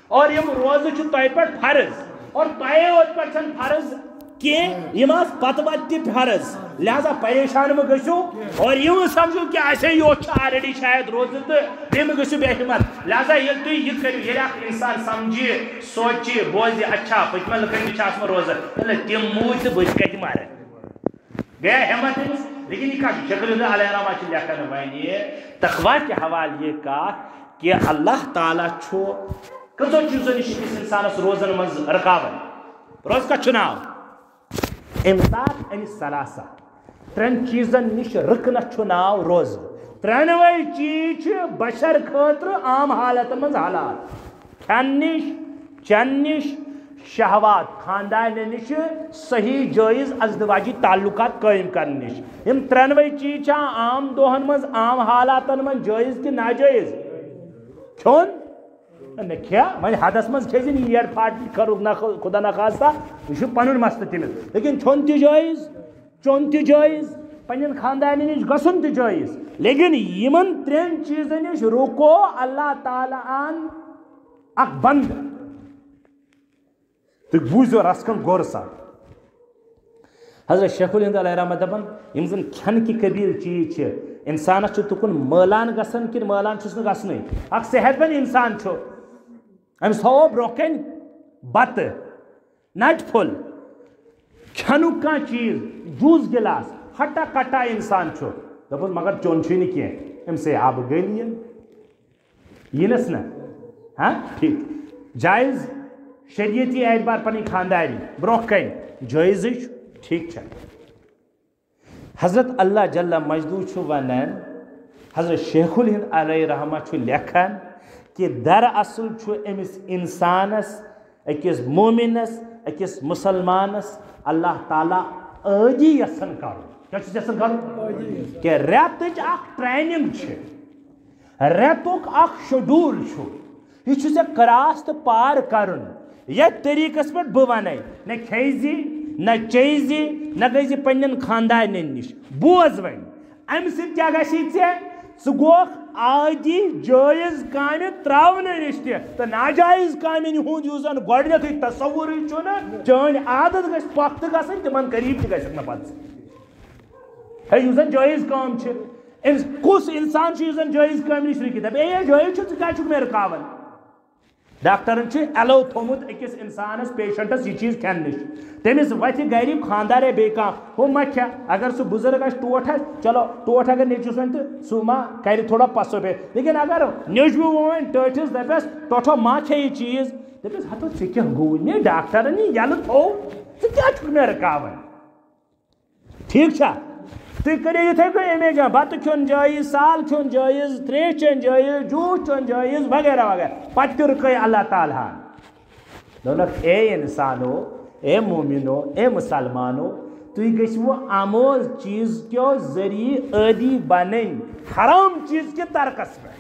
اور یِم روزٕ چھِ تۄہہِ پٮ۪ٹھ فرض اور تۄہے یوت پٮ۪ٹھ چھنہٕ فرض کینٛہہ یِم آسہٕ پتہٕ وتہٕ تہِ فرض لہذا پریشان مہٕ گٔژھِو اور یہِ مہٕ سمجھو کہ اَسے یوت چھُ آلریڈی شاید روزٕ تہٕ بیٚیہِ مہٕ گٔژھِو بے ہمت لہذا ییٚلہِ تُہۍ یہِ کٔرِو ییٚلہِ اکھ انسان سمجھِ سونچہِ بوزِ اچھا پٔتمٮ۪ن لُکن نِش چھِ آسان روزٕ تِم موٗدۍ تہٕ بہٕ تہِ کتہِ مارٕ گیا ہمت أمِس لیکن یہ کیا شیخ علیہ رحمہ چھِ لیکھان وۄنۍ تقوا کے حوالہ یہ کتھ کہ اللہ تعالیٰ چھُ کٔژو چیٖزو نِش أکِس انسانس روزن منٛز رُکاوان روز کتھ چھُ ناو امساک ان ثلاثہ ترٛٮ۪ن چیٖزن نِش رُکنس چھُ ناو روزٕ ترٛٮ۪نوَے چیٖز چھِ بشر خٲطرٕ عام حالاتن منٛز حلال کھٮ۪ن نِش چٮ۪ن نِش شہوات خاندان نش صحیح جائز ازدواجی تعلقات قائم کرنے نش یم ترنوے چیز عام دہن مز عام حالاتن من جائز کہ ناجائز کھون نہ کھیا وۄنۍ حدس مز کھیزِ نہٕ ییر پھاٹ کرو خدا نخواستہ یہ پن مسئلہ تمس لیکن کھیون تہ جائز چون تہ جائز پنن خاندان نش گژھُن تہ جائز لیکن یمن ترین چیزن نش روکو اللہ تعالیٰ ان اکھ بند تو بوزو رسکن غور سان حضرت شیخ الہند علیہ رحمۃ دپان یم زن کھین کی قبیل چیز چھ انسانس تکن مٲلان گژھان کن مٲلان چھُس نہٕ گژھنٕے اکھ صحت مند انسان چھُ أمِس تھاوو برونٛہہ کَنہِ بتہٕ نٹہِ پھوٚل کھٮ۪نُک کانٛہہ چیٖز جوٗس گِلاس ہٹا کٹا انسان چھُ دپُس مگر چوٚن چھُے نہٕ کینٛہہ أمِس ہے آبہٕ گٔلۍ یِنس نہ ہاں ٹھیک جایز شریعتی اعتبار پنٕنۍ خانداری برونٛہہ کَنہِ جٲیزٕے چھُ ٹھیک چھا حضرت اللہ جل مجدو چھُ ونان حضرت شیخ الہند علیہ رحمہ چھُ لیکھان کہ دراصل چھُ أمِس انسانس أکِس مومنس أکِس مسلمانس اللہ تعالیٰ عٲدی یژھان کرُن کیٛاہ چھُس یژھان کرُن کہ رٮ۪تٕچ اکھ ٹریننگ چھِ رٮ۪تُک اکھ شیڈوٗل چھُ یہ چھُ ژےٚ کراس تہٕ پار کرُن یتھ طریٖقس پٮ۪ٹھ بہٕ ونے نہ کھیٚیہِ نہ چیٚیہِ نہ گٔے پننٮ۪ن خاندارنٮ۪ن نِش بوز وۄنۍ امہِ سۭتۍ کیٛاہ گژھی ژےٚ ژٕ گوکھ عٲدی جٲیز کامہِ ترٛاونہٕ نِش تہِ تہٕ ناجٲیز کامٮ۪ن ہُنٛد یُس زن گۄڈنٮ۪تھٕے تصورٕے چھُ نہ چٲنۍ عادت گژھِ پۄختہٕ گژھٕنۍ تِمن قریٖب تہِ گژھکھ نہٕ پتہٕ ہے یُس زن جٲیز کٲم چھِ أمِس کُس انسان چھُ یُس زن جٲیز کامہِ نِش رُکِتھ دپہِ اے جٲیز چھُ ژٕ کیٛازِ چھُکھ مےٚ رُکاوان ڈاکٹرن چھُ ایلو تھوٚمُت أکِس انسانس پیشنٹس یہِ چیٖز کھٮ۪نہٕ نِش تٔمِس وتھِ گرِ خاندار ہے بیٚیہِ کانٛہہ ہُہ ما کھٮ۪ہ اگر سُہ بُزرگ آسہِ ٹوٹھ آسہِ چلو ٹوٹھ اگر نیٚچوِس وۄنۍ تہٕ سُہ ما کرِ تھوڑا پسو بیٚیہِ لیکن اگر نیٚچوِ وۄنۍ ٹٲٹھِس دپٮ۪س ٹوٹھو ما کھے یہِ چیٖز دپٮ۪س ہتو ژےٚ کیٛاہ گوٚوُے مےٚ ڈاکٹرن یہِ یلہٕ تھوٚو ژٕ کیٛاہ چھُکھ مےٚ رُکاوان ٹھیٖک چھا تُہۍ کٔرِو یِتھٕے کٔنۍ امیج بتہٕ کھیوٚن جٲیز سال کھیوٚن جٲیز ترٛیش چیٚنۍ جٲیز جوٗس چیوٚن جٲیز وغیرہ وغیرہ پتہٕ تہِ رُکٲے اللہ تعالیٰ ہن دوٚپنکھ اے انسانو اے مومنو اے مسلمانو تُہۍ گٔژھِوٕ آموز چیٖز کیو ذٔریعہٕ عٲدی بنٕنۍ حرام چیٖز کہِ ترکس پٮ۪ٹھ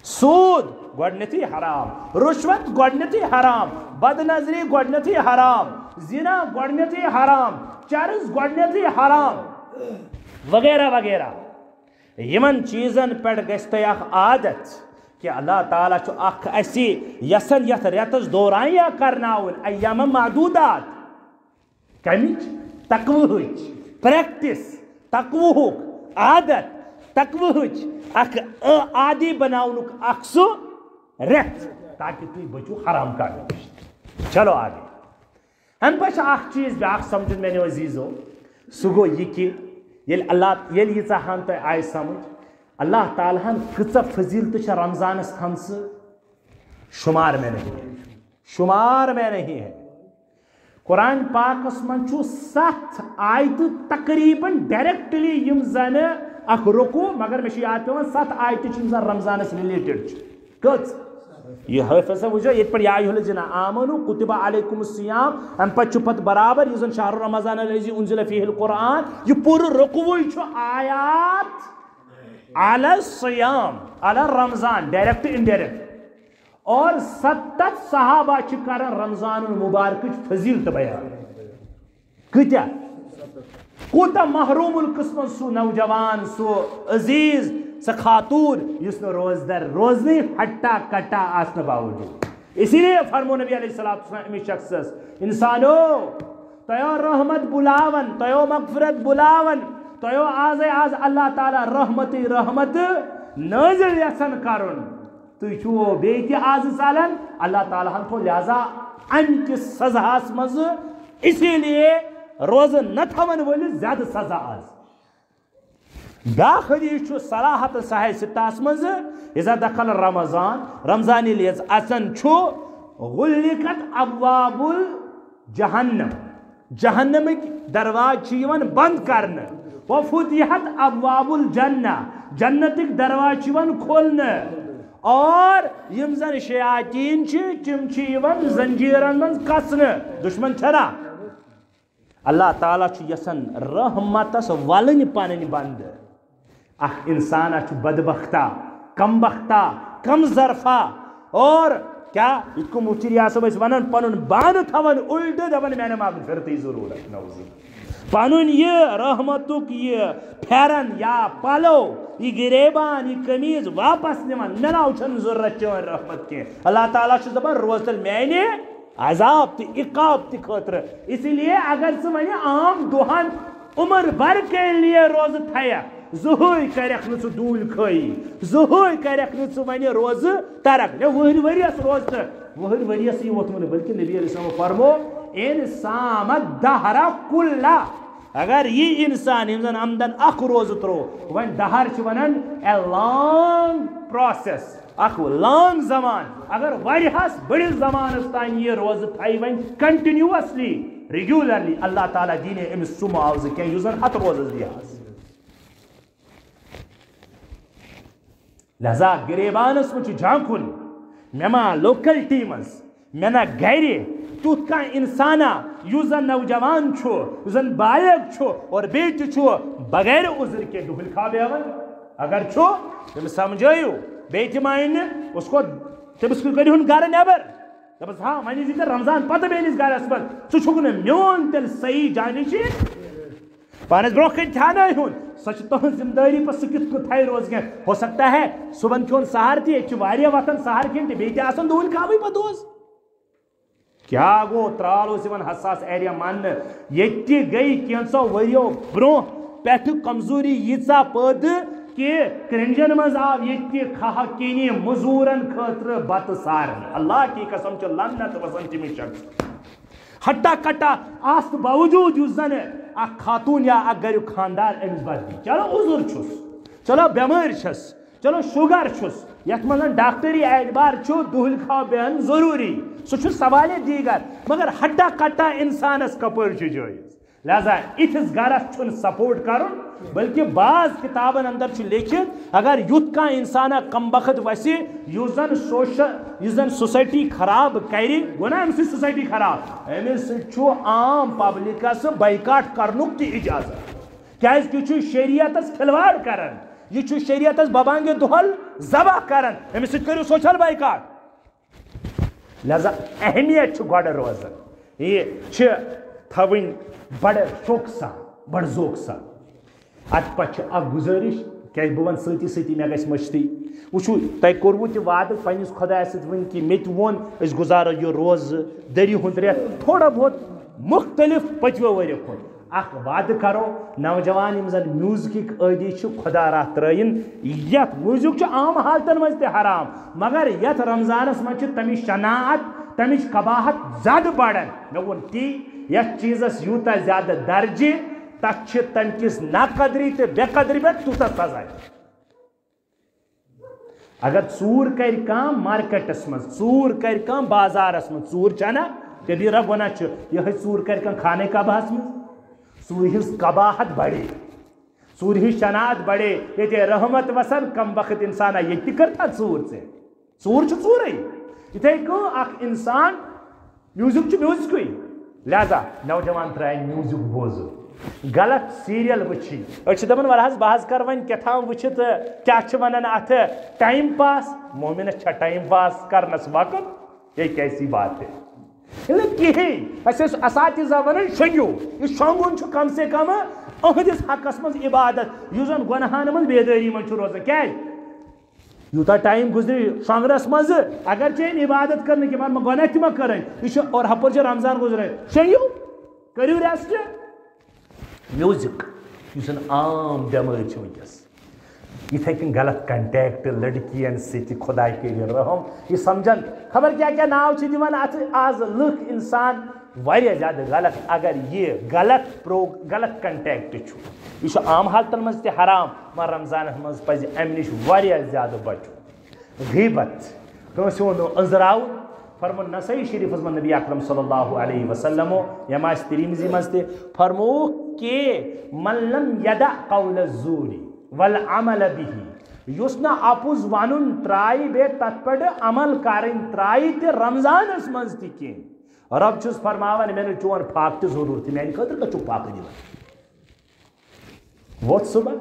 سوٗد گۄڈنیٚتھٕے حرام رُشوت گۄڈنیٚتھٕے حرام بد نظری گۄڈنیٚتھٕے حرام زِنا گۄڈنیٚتھٕے حرام چرس گۄڈنیٚتھٕے حرام وغیرہ وغیرہ یِمن چیٖزن پٮ۪ٹھ گژھِ تۄہہِ اکھ عادت کہ اللہ تعالیٰ چھُ اکھ اَسہِ یژھان یتھ رٮ۪تس دورانیا کرناوُن ایامہ معدوٗدات کمِچ تقوہٕچ پریکٹس تقوہُک عادت تقوہٕچ اکھ عادی بناونُک اکھ سُہ رٮ۪تھ تاکہ تُہۍ بٔچِو حرام کامٮ۪و نِش چلو آگے امہِ پتہٕ چھُ اکھ چیٖز بیٛاکھ سمجھُن میٛانیو عزیٖزو سُہ گوٚو یہِ کہِ ییٚلہِ ییٖژاہ ہن تۄہہِ آیہِ سمجھ اللہ تعالیٰ ہن کۭژاہ فضیٖلتہٕ چھےٚ رمضانس تھمژٕ شُمار میں نہیں ہے قرآن پاکس منٛز چھُ 7 آیتہٕ تقریٖباً ڈایریکٹلی یِم زن اکھ رُکوٗ مگر مےٚ چھُ یاد پیٚوان 7 آیتہٕ چھِ یِم زن رمضانس رِلیٹڈ چھِ کٔژ یہ حٲفظ صٲب وٕچھو ییٚتہِ پٮ۪ٹھ یا ایُہا الذیٖنَ آمنوٗ کُتِبَ علیکُم الصِیام اَمہِ پتہٕ چھُ پتہٕ برابر یُس زن شہر رمضان الذی انزل فیہ القرآن یہِ پوٗرٕ رُکوٗوٕے چھُ آیات علی الصیام علی رمضان ڈائریکٹ انڈائریکٹ اور 70 صحابہ چھِ کران رمضان المبارکٕچ فضیلتہٕ بیان کۭتیاہ کوٗتاہ محروم القسمت سُہ نوجوان سُہ عزیز سۄ خاتوٗن یُس نہٕ روزدر روزنٕے ہٹا کٹا آسنہٕ باوجوٗد اسی لیے فرمو نبی علیہ الصلوۃ والسلام أمِس شخصس انسانو تۄہہِ رحمت بُلاون تۄہہِ مغفرت بُلاون تۄہہِ آز اللہ تعالیٰ رحمت نٲزِل یژھان کرُن تُہۍ چھُو بیٚیہِ تہِ آز ژلان اللہ تعالیٰ ہن تھوٚو لہذا امہِ کِس سزاہس منٛز اسی لیے روزٕ نہ تھاون وٲلِس زیادٕ سزا آز بیٛاکھ حدیٖث چھُ صراحت صحیح سِتاہس منٛز اذا دخل رمضان رمضان ییٚلہِ حظ اژان چھُ غُلِقت ابواب الجہنم جہنمٕکۍ درواز چھِ یِوان بنٛد کرنہٕ وفتحت ابواب الجنہ جنتٕکۍ درواز چھِ یِوان کھولنہٕ اور یِم زن شیاطیٖن چھِ تِم چھِ یِوان زنجیٖرن منٛز کسنہٕ دُشمن چھنا اللہ تعالیٰ چھُ یژھان رحمتس ولٕنۍ پنٕنۍ بنٛدٕ اکھ انسانا چھُ بدبختہ کم بختہ کم ظرفہ اور کیٛاہ یِتھ کٔنۍ مفتی ریاض صٲب ٲسۍ ونان پنُن بانہٕ تھاوان اُلٹہٕ دپان مےٚ نہٕ مغفرتٕے ضروٗرت نوزِ پنُن یہِ رحمتُک یہِ پھیرن یا پلو یہِ گریبان یہِ قمیٖض واپس نِوان مےٚ ناو چھنہٕ ضروٗرت چٲنۍ رحمت کینٛہہ اللہ تعالیٰ چھُس دپان روز تیٚلہِ میانہِ عذاب تو عقاب تہ خاطر. اسی لیے اگر ثہ ون عام دہن عمر بھر کے لیے روز تھیا زہوی کرک نہ ثہ دول کھائی زہوی کرک نہ ثہ ون روز ترک وہر ؤریس روز تو وہر ؤریس یہ ووتمت بلکہ نبی علیہ السلام فرمو ان صام الدہر کلہ. اگر یہ انسان یم زن آمدن اخ روز ترو ون دہر چھ ونان اے لانگ پروسیس اخ لانگ زمان اگر واریہس بڑس زمانس تان یہ روز تھائی ون کنٹینیوسلی ریگولرلی اللہ تعالیٰ دینے امس سہ معاوضہ کی یس زن 7 روزس دیہس. لہذا گریبانس من جھانکن مے ما لوکلٹی مز مے نا گھر تیت کھانا انسانا یس زن نوجوان یس زن بالغ اور بیٚیہِ بغیر عذر کے دُہل کھاوان اگر تمس سمجھٲیِو بیٚیہِ تہِ مانہِ نہٕ اس کو تمس کٔڑۍہُن گرٕ نٮ۪بر دپس ہاں وۄنۍ یی ژےٚ رمضان پتہٕ میٲنِس گرس منٛز ژٕ چھُکھ نہٕ میون تیٚلہِ صحیح جانشین پانس برونٛہہ کَنہِ تھاونٲیہُن سۄ چھِ تُہنٛز ذمہٕ دٲری پتہٕ سُہ کِتھ کٔنۍ تھایہِ روز کینٛہہ ہو سکتا ہے صُبحن کھیوٚن سہر تہِ ییٚتہِ چھِ واریاہ وتھان سہر کھٮ۪نہِ تہِ بیٚیہِ تہِ آسان دُہٕلۍ کھاوٕنۍ پتہٕ دۄہس. کیا گو ترال اس حساس ایریا مان یہ گئی کینسو وریو برو پہ کمزوری ییژا پد کہ کرنجن مز آو یہ کھہ کینی مزورن خاطر بت سارن. اللہ کی قسم چھ لعنت وسن تمس شخص ہٹا کٹا آست باوجود اس زن اخ خاتون یا اخ گھر خاندار امس بدی چلو عذر چھس چلو بیمار چھس چلو شوگر چھس یت من ڈاکٹری اعتبار دُہل کھاو بہن ضروری سہ سوال دیگر مگر ہٹا کٹا انسانس کپر جائز. لہذا اتس گرس سپورٹ کرن بلکہ بعض کتابن اندر لیکھت اگر یُتھ کانٛہہ انسانہ کم بخت وسہِ یُس زن سوسائٹی خراب کر گوٚو نا امہِ سۭتۍ سوسائٹی خراب امس سۭتۍ عام پبلکس بائیکاٹ کرنُک تہِ اجازت کیازِ کہ یہ شریعتس کھلواڑ کران یہ شریعتس ببانگِ دُہل ذبح کران امس سۭتۍ کٔرِو سوشل بائیکاٹ. لہذا اہمیت گۄڈٕ روزان یہ تھوٕنۍ بڑ شوق سان بڑ ذوق سان. ات پتہ اکھ گزارش کیازِ بہٕ ون سۭتی سۭتی مےٚ گژھِ مٔشتٕے وٕچھو تۄہہِ کوٚروٕ تہِ وعدٕ پننس خۄدایس سۭتۍ وٕنۍ کہِ مےٚ تہِ ووٚن أسۍ گُزارو یہِ روزٕ دٔری ہُنٛد رٮ۪تھ تھوڑا بہت مختلف پٔتمیو ؤریو کھۄتہٕ اکھ وعدٕ کرو نوجوان یم زن میوزکٕکۍ عٲدی چھِ خۄدا راہ ترٲیِن یتھ میوزک چھُ عام حالتن منٛز تہِ حرام مگر یتھ رمضانس منٛز چھِ تمِچ شناعت تمِچ قباحت زیادٕ بڑان. مےٚ ووٚن تی یتھ چیٖزس یوٗتاہ زیادٕ درجہِ تتھ چھِ تمہِ کِس ناقدری تہٕ بے قدری پٮ۪ٹھ تیوٗتاہ سزا. اگر ژوٗر کرِ کانٛہہ مارکیٹس منٛز ژوٗر کرِ کانٛہہ بازارس منٛز ژوٗر چھےٚ نا کبیٖرہ گۄناہ چھُ یِہوٚے ژوٗر کرِ کانٛہہ خانہ کعبہس منٛز ژوٗرِ ہٕنٛز قباحت بڑے ژوٗرِ ہٕنٛز شناعت بڑے ییٚتہِ رحمت وسن کم بخت انسانہ ییٚتہِ تہِ کٔرتھا ژوٗر ژےٚ ژوٗر چھُ ژوٗرٕے یِتھے کٔنۍ اکھ انسان میوٗزک چھُ میوٗزکٕے. لہذا نوجوان ترٛایہِ میوٗزک بوزُن غلط سیریل وٕچھِنۍ أسۍ چھِ دپان وَلہٕ حظ بہٕ حظ کر وۄنۍ کیٛاہ وٕچھِتھ کیٛاہ چھِ وَنان اَتھ ٹایم پاس مومِنس چھا ٹایم پاس کرنس وقت یہ کیسی بات ہے کہین اَسہِ ٲسۍ اساتذہ ونان شۄنگِو یہِ شۄنگُن چھُ کم سے کم أہنٛدِس حقس منٛز عبادت یُس زن گۄنہن منٛز بیدٲری منٛز چھُ روزان کیٛازِ یوٗتاہ ٹایم گُزرِ شۄنگرس منٛز اگر ژےٚ عبادت کرنہٕ کہِ مگر گۄناہ تہِ ما کٔرٕنۍ یہِ چھُ اور ہپٲرۍ چھُ رمضان گُزران شۄنگِو کٔرِو ریسٹ. میوزک یُس زن عام بٮ۪مٲرۍ چھِ وٕنکیٚس یِتھے کٔنۍ غلط کنٹیکٹ لڑکین سۭتۍ خۄداے کٔرِنۍ رحم یہِ سمجھن خبر کیٛاہ ناو چھِ دِوان اتھ آز لُکھ انسان واریاہ زیادٕ غلط اگر یہِ غلط کنٹیکٹ چھُ یہِ چھُ عام حالتن منٛز تہِ حرام مگر رمضانس منٛز پزِ امہِ نِش واریاہ زیادٕ بچُن. غیبت کٲنٛسہِ ووٚنُو أنٛزراوُن فرمون نسائی شریفس منٛز نبی اکرم صلی اللہ علیہ وسلمو یم آسہِ ترمذی منٛز تہِ فرمووُکھ کہ من لم یدع قول الزور والعمل به یُس نہٕ اپُز ونُن ترٛایہِ بیٚیہِ تتھ پٮ۪ٹھ عمل کرٕنۍ ترٛایہِ تہِ رمضانس منٛز تہِ کینٛہہ رب چھُس فرماوان مےٚ نہٕ چون فاقہٕ تہِ ضروٗرت میانہِ خٲطرٕ کتھ چھُکھ فاقہٕ دِوان. ووت صبح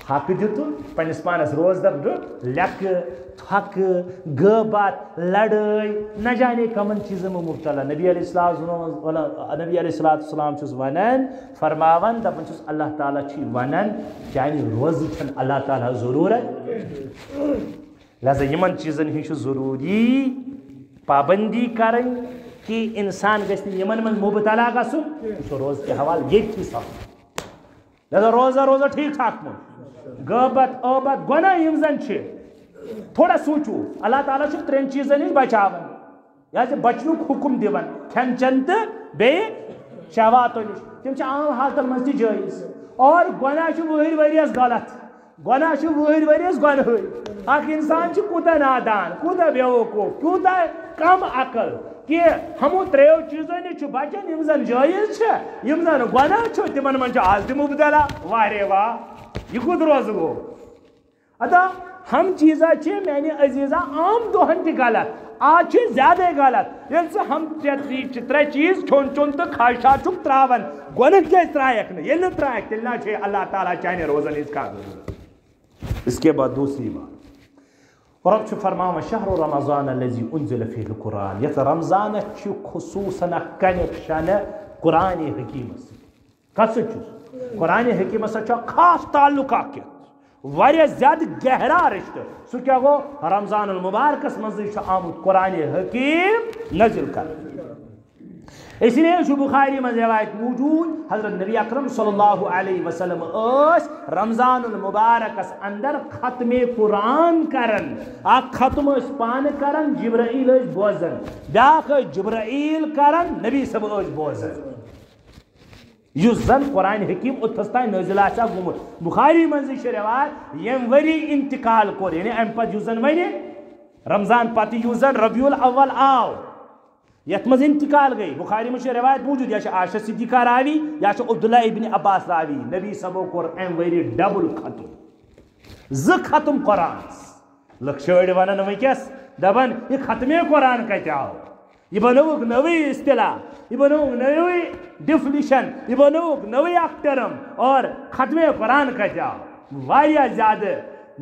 فاقہٕ دِتُن پننس پانس روزدر دیُت لیٚکھٕ تھۄکہٕ غٲبت لڑٲے نہ جانے کمن چیٖزن منٛز مبتلا. نبی علیہ الصلوۃ والسلام چھُس ونان فرماوان دپان چھُس اللہ تعالیٰ چھُے ونان چانہِ روزٕ چھنہٕ اللہ تعالیٰ ضروٗرت. لہذا یِمن چیٖزن ہٕنٛز چھُ ضروٗری پابندی کرٕنۍ کہ انسان گژھِ نہٕ یمن منٛز مبتلا گژھُن یہِ چھُ روزٕ کہِ حوالہٕ ییٚتھی سپدُن لہذا روزا ٹھیٖک ٹھاک پٲٹھۍ غٲبت ٲبت گۄناہ یِم زن چھِ تھوڑا سوٗنٛچِو اللہ تعالیٰ چھُ 3 چیٖزن نِش بچاوان یہِ حظ بچنُک حُکم دِوان کھٮ۪ن چٮ۪ن تہٕ بیٚیہِ شہواتو نِش تِم چھِ عام حالتن منٛز تہِ جٲیز اور گۄناہ چھُ ؤہٕرۍ ؤرِیس غلط گۄناہ چھُ ؤہٕرۍ ؤرِیس گۄنہٕے اکھ انسان چھُ کوٗتاہ نادان کوٗتاہ بیوقوٗف کوٗتاہ کم عقل کہ ہمو 3 چیٖزو نِش چھُ بچان یِم زن جٲیز چھِ یِم زن گۄناہ چھُ تِمن منٛز چھُ آز تہِ مُبتلا واریاہ واہ یہِ کوٚت روزٕ گوٚو ادا ہم چیٖزا چھِ میانہِ عزیٖزا عام دۄہن تہِ غلط آج چھِ زیادے غلط ییٚلہِ ژٕ ہم 3 چیٖز کھیوٚن چوٚن تہٕ خواہشات چھُکھ تراوان گۄڈنیُک کیازِ ترایکھ نہٕ ییٚلہِ نہٕ ترایکھ تیٚلہِ نہ چھے اللہ تعالیٰ چانہِ روزن ہِنٛز کانٛہہ ضروٗرت اس کے بعد دوسری بات رب چھُ فرماوان شہر رمضان الذی انزل فیہ القرآن یتھ رمضانس چھُ خصوٗصاً اکھ کنیکشن قرآنِ حکیٖمس سۭتۍ کتھ سۭتۍ چھُس قرآنِ حکیٖمس سۭتۍ چھُ اکھ خاص تعلق اکھ واریاہ زیادٕ گہرا رشتہٕ سُہ کیٛاہ گوٚو رمضان المبارکس منٛزٕے چھُ آمُت قرآنِ حکیٖم نٲزِل کرنہٕ اسی لیے چھُ بخاری منٛز روایت موجوٗد حضرت نبی اکرم صلی اللہ علیہ وسلم ٲسۍ رمضان المبارکس اندر ختمِ قرآن کران اکھ ختم ٲسۍ پانہٕ کران جبرائیل ٲسۍ بوزان بیاکھ ٲسۍ جبرائیل کران نبی صٲب ٲسۍ بوزان یُس زن قرآن حکیم اوٚتھس تام نٲزِل آسہِ ہا گوٚمُت بخاری منٛزٕے چھِ روایت ییٚمہِ ؤری انتقال کوٚر یعنی امہِ پتہٕ یُس زن وۄنۍ رمضان پتہٕ یُس زن ربیع الاول آو یتھ منٛز انتقال گٔے بخاری منٛز چھِ روایت موجوٗد یا چھِ عائشہ صدیقہ راوی یا چھِ عبداللہ ابن عباس راوی نبی صٲبو کوٚر امہِ ؤری ڈبل ختم 2 ختم قرآنس لُکھ شٲڑۍ ونان وٕنکیٚس دپان یہِ ختمے قرآن کتہِ آو یہ بنووُکھ نٔوٕے اصطلاح یہ بنووُکھ نٔوٕے ڈیفنیشن یہ بنووُکھ نٔوٕے اکھ ٹرم اور ختمے قرآن کتہِ آو واریاہ زیادٕ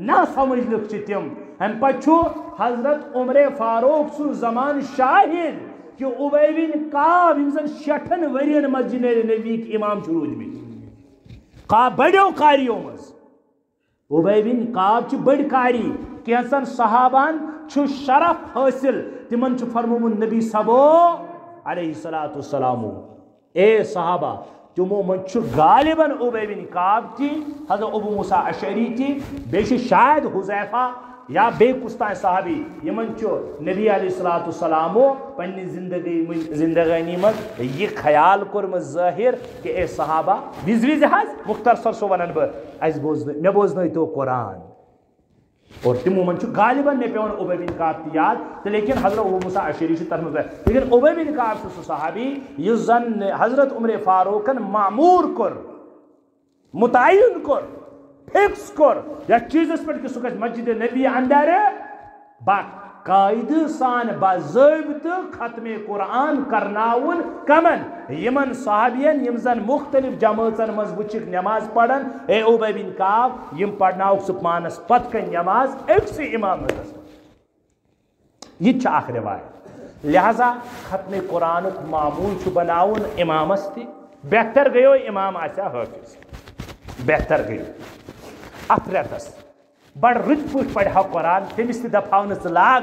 نا سمجھ لُکھ چھِ تِم امہِ پتہٕ چھُ حضرت عمر فاروق سُنٛد زمانہٕ شاہد کہ ابی بن کعب یِم زن 6 ؤرین مسجد نبویِک امام چھِ روٗدمٕتۍ بڑیو قاریو منٛز ابی بن کعب چھِ بٔڑۍ قاری کینٛژن صحابہن چھُ شرف حٲصِل تِمن چھُ فرمومُت نبی صبو علیہ الصلوۃ والسلام اے صحابہ تِمو منٛز چھُ غالباً ابی بن کعب تہِ حضرت ابو موسیٰ اشعری تہِ بیٚیہِ چھِ شاید حذیفہ یا بیٚیہِ کُس تانۍ صحابی یِمن چھُ نبی علیہ الصلوۃ والسلامو پننہِ زندگٲنی منٛز یہِ خیال کوٚرمُت ظٲہِر کہ اے صحابہ وِزِ وِزِ حظ مختصر سُہ ونان بہٕ مےٚ بوزنٲیتو قرآن اور تِمو منٛز چھُ غالباً مےٚ پیٚوان ابی بن کعب تہِ یاد تہٕ لیکن حضرت ابو موسیٰ اشعری چھُ تتھ منٛز لیکن ابی بن کعب چھُ سُہ صحابی یُس زن حضرت عمر فاروقن معموٗر کوٚر متعین کوٚر فکس کوٚر یتھ چیٖزس پٮ۪ٹھ کہِ سُہ گژھِ مسجد نبی اندر باقاعدٕ سان باضٲبطہٕ ختمِ قرآن کرناوُن کمن یِمن صحابین یِم زن مختلف جمٲژن منٛز وٕچھِکھ نٮ۪ماز پران اے ابی بن کعب یِم پرناوُکھ ژٕ پانس پتہٕ کنۍ نٮ۪ماز أکسٕے امامتس یہِ تہِ چھِ اکھ روایت لہذا ختمِ قرآنُک معموٗل چھُ بناوُن امامس تہِ بہتر گٔیو امام آسہِ ہا حٲفظ بہتر گٔیو اتھ رٮ۪تس بڑٕ رٕتۍ پٲٹھۍ پرِ ہا قرآن تٔمِس تہِ دپہاو نہٕ ژٕ لاگ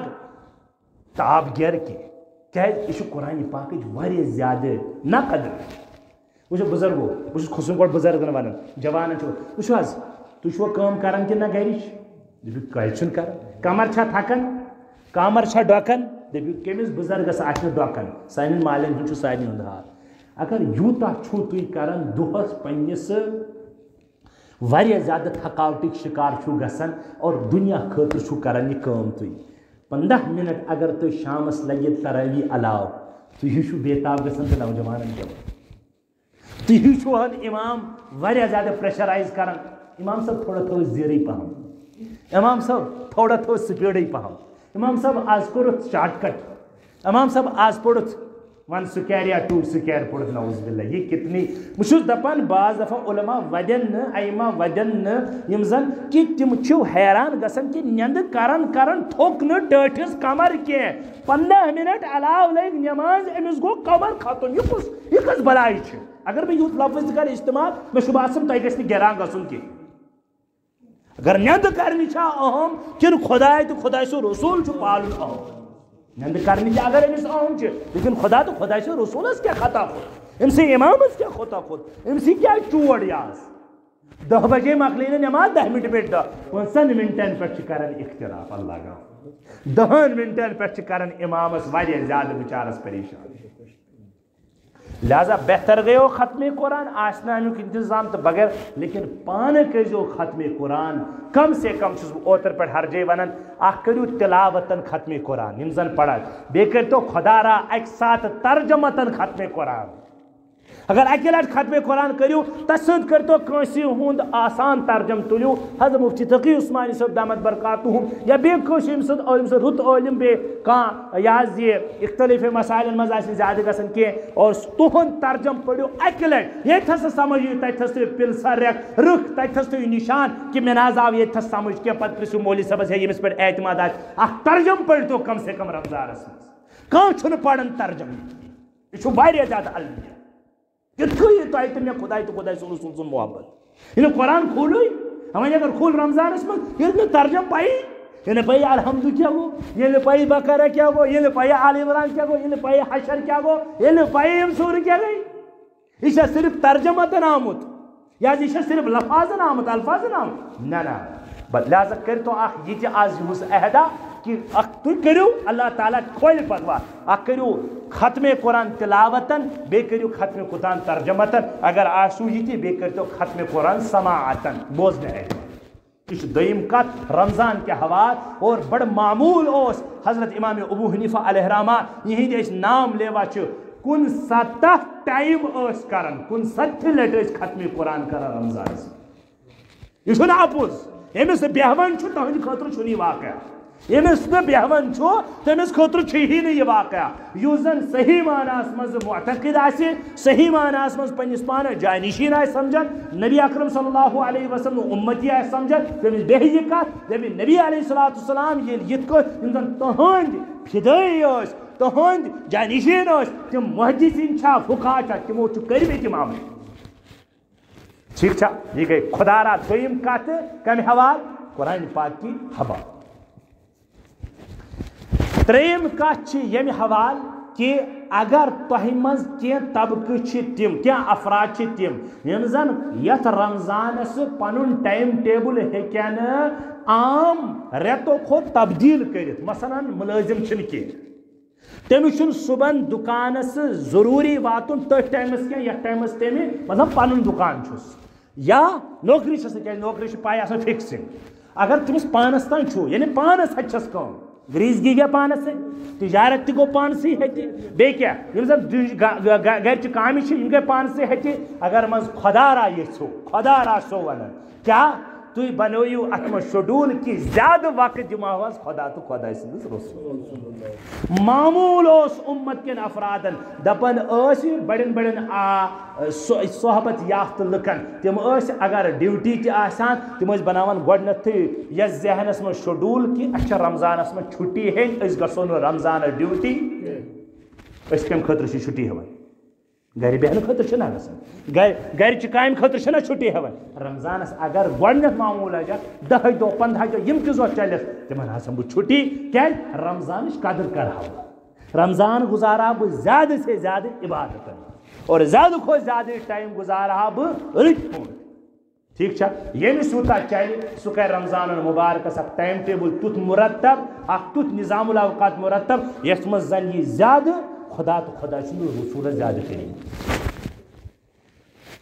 تاب گیر کینٛہہ کیازِ یہِ چھُ قرآنِ پاکٕچ واریاہ زیادٕ نا قدر وٕچھو بُزرگو بہٕ چھُس کھوٚژُن گۄڈٕ بُزرگن ونان جوانن چھُ وٕچھو حظ تُہۍ چھُوا کٲم کران کِنہٕ نہ گرِچ دٔپِو کَتہِ چھُنہٕ کران کمر چھا تھکان کامر چھا ڈۄکان دٔپِو کٔمِس بُزرگس آسہِ نہٕ ڈۄکان سانٮ۪ن مالٮ۪ن ہُنٛد چھُ سارنٕے ہُنٛد حال اگر یوٗتاہ چھُو تُہۍ کران دۄہس پننِس واریاہ زیادٕ تھکاوٹٕکۍ شِکار چھُو گژھان اور دُنیا خٲطرٕ چھُو کران یہِ کٲم تُہۍ 15 منٹ اگر تُہۍ شامس لگہِ تراوی علاوٕ تُہۍ ہیوٗ چھُو بےتاب گژھان تہٕ نوجوانن دِوان تُہۍ ہیوٗ چھُو امام واریاہ زیادٕ پریشرایز کران امام صٲب تھوڑا تھٲوو زیٖرٕے پہم امام صٲب تھوڑا تھٲوو سپیٖڈٕے پہم امام صٲب آز کوٚرُتھ شاٹ کٹ امام صٲب آز پوٚرُتھ 1 سکیر یا 2 سکیر پوٚرُتھ نعوذ باللہ یہ کتنی بہٕ چھُس دپان بعض دفعہ علما ودٮ۪ن نہٕ ائمہ ودٮ۪ن نہٕ یِم زن کہ تِم چھِ حیران گژھان کہ نیندٕ کران تھوٚک نہٕ ٹٲٹھِس کمر کینٛہہ 15 منٹ علاوٕ لٔگۍ نٮ۪ماز أمِس گوٚو کمر ختم یہِ کۄس بلاے چھِ اگر بہٕ یوٗت لفظ تہِ کرٕ استعمال مےٚ چھُ باسان تۄہہِ گژھِ نہٕ گِران گژھُن کینٛہہ اگر نیندٕ کرنہِ چھا اہم کِنہٕ خۄداے تہٕ خۄداے سُنٛد رسوٗل چھُ پالُن اہم نند کرنے اگر امس عام لیکن خدا تو خدا سے رسولس کیا خطا خود ام سے امامس کیا خطا خود ام سے کیا چوڑ یاز 10 بجے مکلی نماز 10 منٹ پہ 5 منٹن پہ کران اختلاف اللہ گا 10 منٹن پہ کران امامس واریاہ زیادہ بچارس پریشان لہذا بہتر گیو ختم قرآن آسنا امیک انتظام تو بغیر لیکن پانے کرزو ختم قرآن کم سے کم چھس اوتر پہ ہر جے ونن اخ کریو تلاوتن ختم قرآن یم زن پڑھا بیٚیہِ کٔرۍتو خدا را اکہ ساتھ ترجمتن ختم قرآن اگر اکہ لٹ ختم قرآن کریو تس سۭتۍ کٔرۍتو کٲنٛسہِ ہُنٛد آسان ترجم تُلِو حضرت مفتی تقی عثمانی صٲب دامت برکاتہم یا بیٚیہِ کٲنٛسہِ ییٚمہِ سۭتۍ رُت عٲلم بیٚیہِ کانٛہہ یہِ اختلٲفی مسائلن منٛز آسہِ زیادٕ گژھان کینٛہہ اور تُہُنٛد ترجم پٔرِو اکہِ لٹہِ ییٚتھس نہٕ سمجھ یِیہِ تتہِ تھٲیِو پِلسر رٕکھ تتہِ تھٲیِو تُہۍ نِشان کہِ مےٚ نہ حظ آو ییٚتھس سمجھ کینٛہہ پتہٕ پرٛژھِو مولوی صٲبس ہے ییٚمِس پٮ۪ٹھ اعتماد آسہِ اکھ ترجم پٔرۍتو کم سے کم رمضانس منٛز کانٛہہ چھُنہٕ پران ترجم یہِ چھُ واریاہ زیادہ المیہ کِتھ کٔنۍ تۄہہِ تہٕ مےٚ خۄداے تہٕ خۄداے صلی رسول سُنٛد محبت ییٚلہِ قرآن کھوٗلٕے وۄنۍ اگر کھوٗل رمضانس منٛز ییٚلہِ نہٕ ترجم پایی ییٚلہِ نہٕ پایی الحمدُ کیٛاہ گوٚو ییٚلہِ نہٕ پایی بقرہ کیٛاہ گوٚو ییٚلہِ نہٕ پایی آل عمران کیٛاہ گوٚو ییٚلہِ نہٕ پایی حشر کیٛاہ گوٚو ییٚلہِ نہٕ پایی یِم سورٕ کیٛاہ گٔے یہِ چھا صرف ترجمتن آمُت یا یہِ چھا صرف لفاظن آمُت الفاظن آمُت نہ لہذا کٔرۍتو اکھ یہِ تہِ آز یِہُس عہدا کہ تُہۍ کٔرِو اللہ تعالیٰ کھولہِ پتہٕ اکھ کٔرِو ختم قرآن تلاوتن بیٚیہِ کٔرِو ختم قرآن ترجمتن اگر آسو یہِ تہِ بیٚیہِ کٔرۍتو ختم قرآن سماعتن بوزنہٕ اعتبار یہ دویم کت رمضان کے حوالہ اور بڑ معمول اوس حضرت امام ابو حنیفہ علیہ رحمہ یہند اس نام لیوا چھ 17 ٹائم اس کرن 17 لٹ ختم قرآن کران رمضان یہ چھُ نہٕ اپُز ییٚمِس بیہوان چھُ تہنٛدِ خٲطرٕ چھُنہٕ یہِ واقعہ ییٚمِس نہٕ بیہوان چھُ تٔمِس خٲطرٕ چھُیی نہٕ یہِ واقعہ یُس زن صحیح معناہس منٛز معتقد آسہِ صحیح معناہس منٛز پننِس پانس جانشین آسہِ سمجھان نبی اکرم صلی اللہ علیہ وسلم اُمتی آسہِ سمجھان تٔمِس بیٚہہِ یہِ کتھ دپہِ نبی علیہ الصلوۃ والسلام ییٚلہِ یِتھ کٲٹھۍ یِم زن تُہنٛدۍ فِدٲیی ٲسۍ تُہنٛدۍ جانشین ٲسۍ تِم محدثین چھا فقہا چھا تِمو چھُ کٔرمٕتۍ یِم عمل ٹھیک چھا یہ گئی خدا را دویم کتھ کمہِ حوالہٕ قرآن پاک کی حوالہٕ تریم کت یمہ حوالہ کہ اگر تہ مز کی طبقہ تم کی افراد تم یم زن یت رمضانس پن ٹائم ٹیبل ہیکن عام ریتو کھت تبدیل کرت مثلا ملازم کی تمس صبح دکانس ضروری واتن تھی ٹائمس کی یتھ ٹائمس تمہ مطلب پن دکان یا نوکری نوکری پائی آسان فکسنگ اگر تمس پانس تان یعنی پانس ہچس کم گریزگی گیا پانس سے تجارت تہ گو پانس بیٚیہِ کیٛاہ یِم زن گرچہِ کامہِ چھِ یِم گٔے پانسٕے ہتہِ اگر منٛز خۄدا را یژھو خۄدا را چھو ونان کیٛاہ تُہۍ بنٲیِو اتھ منٛز شیڈول کہ زیادٕ وقت دِمہوس خۄدا تہٕ خۄداے سٕنٛدِس رسول معموٗل اوس اُمت کٮ۪ن افرادن دپان ٲسۍ بڑٮ۪ن بڑٮ۪ن صحبت یافتہٕ لُکن تِم ٲسۍ اگر ڈیوٹی تہِ آسان تِم ٲسۍ بناوان گۄڈنٮ۪تھٕے یتھ ذہنس منٛز شیڈول کہ اسہِ چھِ رمضانس منٛز چھُٹی ہیٚنۍ أسۍ گژھو نہٕ رمضانس ڈیوٹی أسۍ کمہِ خٲطرٕ چھِ چھُٹی ہٮ۪وان گھر بیہنہٕ خٲطرٕ چھِنہ گژھان گرچہِ کامہِ خٲطرٕ چھِنہ چھُٹی ہٮ۪وان رمضانس اگر گۄڈنٮ۪تھ معموٗل آسہِ 10 دۄہ 15 دۄہ یِم تہِ دۄہ چلٮ۪س تِمن ہسا بہٕ چھُٹی کیٛازِ رمضانٕچ قدر کرہا بہٕ رمضان گزارہا بہٕ زیادٕ سے زیادٕ عبادتن اور زیادٕ کھۄتہٕ زیادٕ ٹایم گزارہا بہٕ أتھۍ کُن ٹھیک چھا ییٚمِس یوٗتاہ چلہِ سُہ کرِ رمضان المبارکس اکھ ٹایم ٹیبل تیُتھ مرتب اکھ تیُتھ نظام الاوقات مرتب یتھ منٛز زن یہِ زیادٕ خدا تو خدا سُنٛد رسوٗلس زیادٕ کٔرِتھ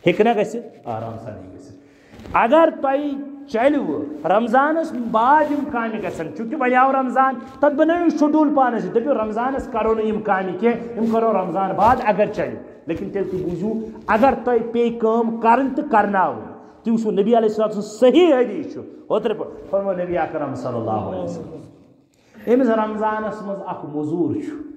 ہیٚکہِ نہ گٔژھِتھ آرام سان ہیٚکہِ گٔژھِتھ اگر تۄہہِ چلوٕ رمضانس بعد یِم کامہِ گژھن چوٗنٛکہِ وۄنۍ آو رمضان تتھ بنٲیِو شیڈول پانس دٔپِو رمضانس کرو نہٕ یِم کامہِ کینٛہہ یِم کرو رمضان بعد اگر چلہِ لیکن تیٚلہِ تہِ بوٗزِو اگر تۄہہِ پیٚیہِ کٲم کرٕنۍ تہٕ کرناوٕنۍ تہِ وٕچھو نبی علیہ الصلوۃ والسلام صحیح حدیث چھُ اوترٕ پٲٹھۍ فرموو نبی اکرم صلی اللہ علیہ وسلم أمِس رمضانس منٛز اکھ موٚزوٗر چھُ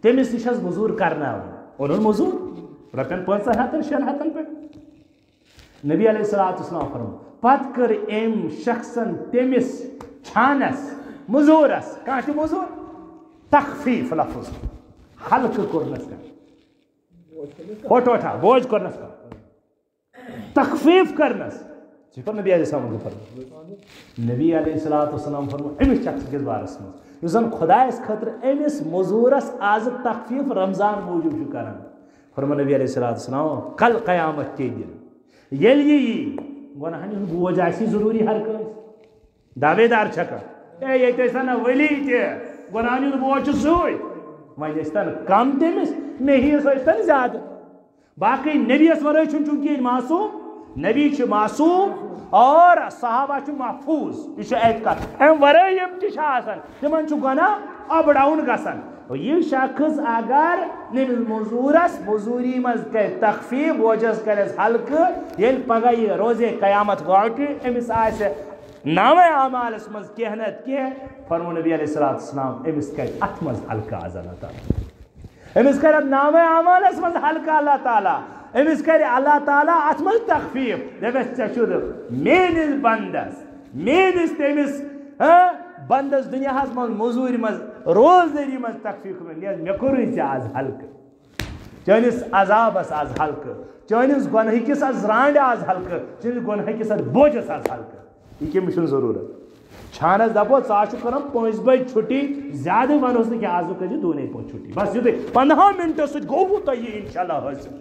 تٔمِس نِش حظ موٚزوٗر کرناوُن اوٚنُن موٚزوٗر رۄپین 500 600 پٮ۪ٹھ نبی علیہ الصلوۃ والسلام فرموو پتہٕ کٔر أمۍ شخصن تٔمِس چھانس موٚزوٗرس کانٛہہ تہِ موٚزوٗر تخفیٖف لفظ ہلکہٕ کوٚرنس ہوٹھ وٹھا بوج کوٚرنس تخفیٖف کرنس پر نبی علیہ السلام فرمو نبی علیہ السلام فرمو امس شخص کس بارس مز یس زن خدایس خاطر امس مزورس آز تخفیف رمضان موجود کران فرمو نبی علیہ السلام کل قیامت کے دن یل یہ گناہن ہند بوجھ آسی ضروری ہر کنس دعوے دار چھکا اے یہ سن ولی تہ گناہن ہند بوجھ سوئی وۄنۍ ٲسۍتن کم تٔمِس میہیس ٲسۍتن زیادٕ باقی نبیس ورٲے چھُنہٕ چوٗنٛکہِ معصوٗم نبی چھُ معصوٗم اور صحابہ چھُ محفوظ یہِ چھُ اَتہِ کتھ امہِ ورٲے یِم تہِ چھِ آسان تِمن چھُ گۄناہ اپ ڈاوُن گژھان یہ شخص اگر نٔمِس موٚزوٗرس موٚزوٗری منٛز کرِ تخفیٖف بوجس کرٮ۪س ہلکہٕ ییٚلہِ پگاہ یہِ روزے قیامت واتہِ أمِس آسہِ نامے اعمالس مز کینٛہہ نتہٕ کینٛہہ فرمو نبی علیہ السلام أمِس کرِ اتھ منٛز ہلکہٕ آز اللہ تعالیٰ أمِس کرِ اتھ نامے اعمالس منٛز ہلکہٕ اللہ تعالیٰ أمِس کرِ اللہ تعالیٰ اتھ منٛز تخفیٖف دپٮ۪س ژےٚ چھُتھ میٲنِس بنٛدس میٲنِس تٔمِس بنٛدس دُنیاہس منٛز موٚزوٗرِ منٛز روزدٲری منٛز تخفیٖف مےٚ کوٚرُے ژےٚ آز ہلکہٕ چٲنِس عذابس آز ہلکہٕ چٲنِس گۄنہٕ کِس آز رانڈِ آز ہلکہٕ چٲنِس گۄنہٕ کِس آز بوجس آز ہلکہٕ یہ کٔمِس چھُنہٕ ضروٗرت چھانس دپو ژٕ آز چھُکھ کران 5 بجہِ چھُٹی زیادٕ ونوس نہٕ کینٛہہ آز کٔرزِ 2 پٲٹھۍ چھُٹی بس یُتُے 15 مِنٹو سۭتۍ گوٚوٕ تۄہہِ یہِ انشاءاللہ حٲصِل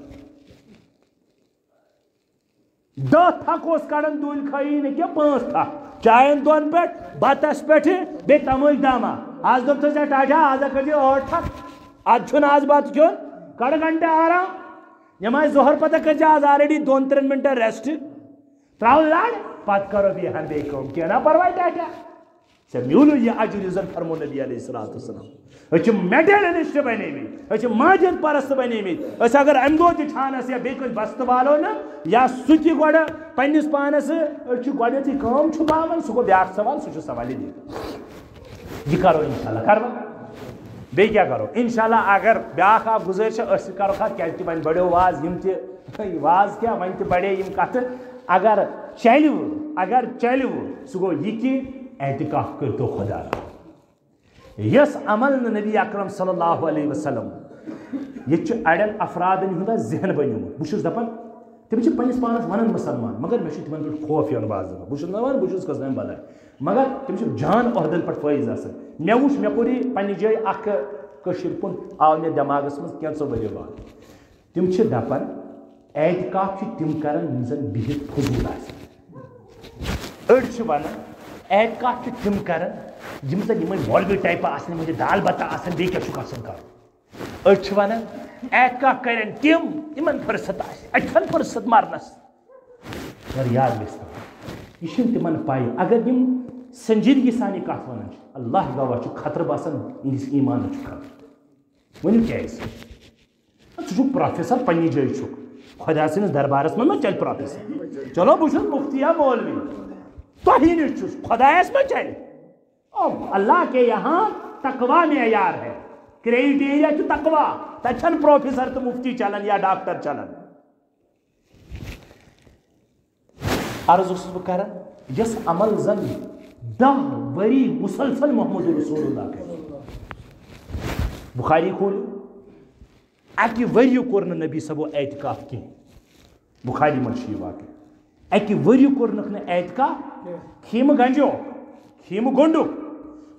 10 تھکھ اوس کڑان دوٗلۍ کھٲیی نہٕ کینٛہہ 5 تھکھ چاین 2 پٮ۪ٹھ بتس پٮ۪ٹھٕ بیٚیہِ تمٲکۍ داما آز دوٚپ ژےٚ ٹاٹا آزا کٔرزِ 8 تھکھ ادٕ چھُنہٕ آز بتہٕ کھیوٚن کڑ گنٹہٕ آرام یِم آسہِ ظہر پتہٕ کٔرزِ آز آلریڈی 2-3 مِنٹن ریسٹ تراو لڑ پتہٕ کرو بیٚیہِ بیٚیہِ کٲم کینٛہہ نہ پرواے ٹاٹا ژےٚ میوٗلُے یہِ اجر یُس زن فرمو نبی علیہ السلام أسۍ چھِ میٹیریلسٹ بنیمٕتۍ أسۍ چھِ ماجد پرست بنیمٕتۍ أسۍ اگر امہِ دۄہ تہِ چھانس یا بیٚیہِ کٲنٛسہِ بستہٕ والو نہ یا سُہ تہِ گۄڈٕ پننِس پانس أسۍ چھِ گۄڈنیٚتھٕے کٲم چھُپاوان سُہ گوٚو بیاکھ سوال سُہ چھُ سوالہِ دِل یہِ کرو انشاءاللہ کروا بیٚیہِ کیٛاہ کرو انشاءاللہ اگر بیاکھ اکھ گُزٲرِش أسۍ تہِ کرو کتھ کیازِ وۄنۍ بڑیو واز یِم تہِ واز کیٛاہ وۄنۍ تہِ بڑے یِم کتھٕ اگر چلو سُہ گوٚو یہِ کہِ اعتکاف کٔرتو خۄدا یس عمل نہٕ نبی اکرم صلی اللہ علیہ وسلم ییٚتہِ چھُ اڑٮ۪ن افرادن ہُنٛد ذہن بنیومُت بہٕ چھُس دپان تِم چھِ پننِس پانس ونان مُسلمان مگر مےٚ چھُ تِمن پٮ۪ٹھ خوف یِوان بعض دفعہ بہٕ چھُس نہٕ ونان بہٕ چھُس کھسان بلاے مگر تِم چھِ جان عہدن پٮ۪ٹھ فٲیض آسان مےٚ وُچھ مےٚ کوٚر یہِ پننہِ جایہِ اکھ کٔشیٖر کُن آو مےٚ دٮ۪ماغس منٛز کینٛژو ؤرۍیو بعد تِم چھِ دپان اعتکاف چھِ تِم کران یِم زن بِہِتھ فضوٗل آسن أڑۍ چھِ ونان اعتکاف چھِ تِم کران یِم زن یِمے مولوی ٹایپہٕ آسن یِمن چھِ دال بتہ آسان بیٚیہِ کیٛاہ چھُکھ آسان کرُن أڑۍ چھِ ونان اعتکاف کرن تِم یِمن فٕرست آسہِ اَتہِ چھَنہٕ فٕرست مرنس مگر یاد گژھِ تھاوُن یہِ چھُنہٕ تِمن پاے اگر یِم سنجیدگی سان یہِ کتھ ونان چھِ اللہ گواہ چھُ خطرٕ باسان یِہنٛدِس ایمانس چھُ خطرٕ ؤنِو کیازِ ژٕ چھُکھ پروفیسر پننہِ جایہِ چھُکھ خۄدا سٕنٛدِس دربارس منٛز ما چلہِ پروفیسر چلو بہٕ چھُس مفتی یا مولوی تۄہی نِش چھُس خۄدایس ما چلہِ اللہ کے یہاں تقوا معیار ہے کرائٹیریا چھُ تقوا تتہِ چھنہٕ پروفیسر تہٕ مفتی چلان یا ڈاکٹر چلان عرض اوسُس بہٕ کران یۄس عمل زن 10 ؤری مسلسل محمد رسول اللہ کرِ بخاری کھوٗلِو اکہِ ؤریہِ کوٚر نہٕ نبی صٲبو اعتکاف کینٛہہ بخاری منٛز چھُ یہِ واقعہٕ اکہِ ؤریہِ کوٚرنکھ نہٕ اعتکاف خیٖمہٕ گنجو خیٖمہٕ گوٚنڈُکھ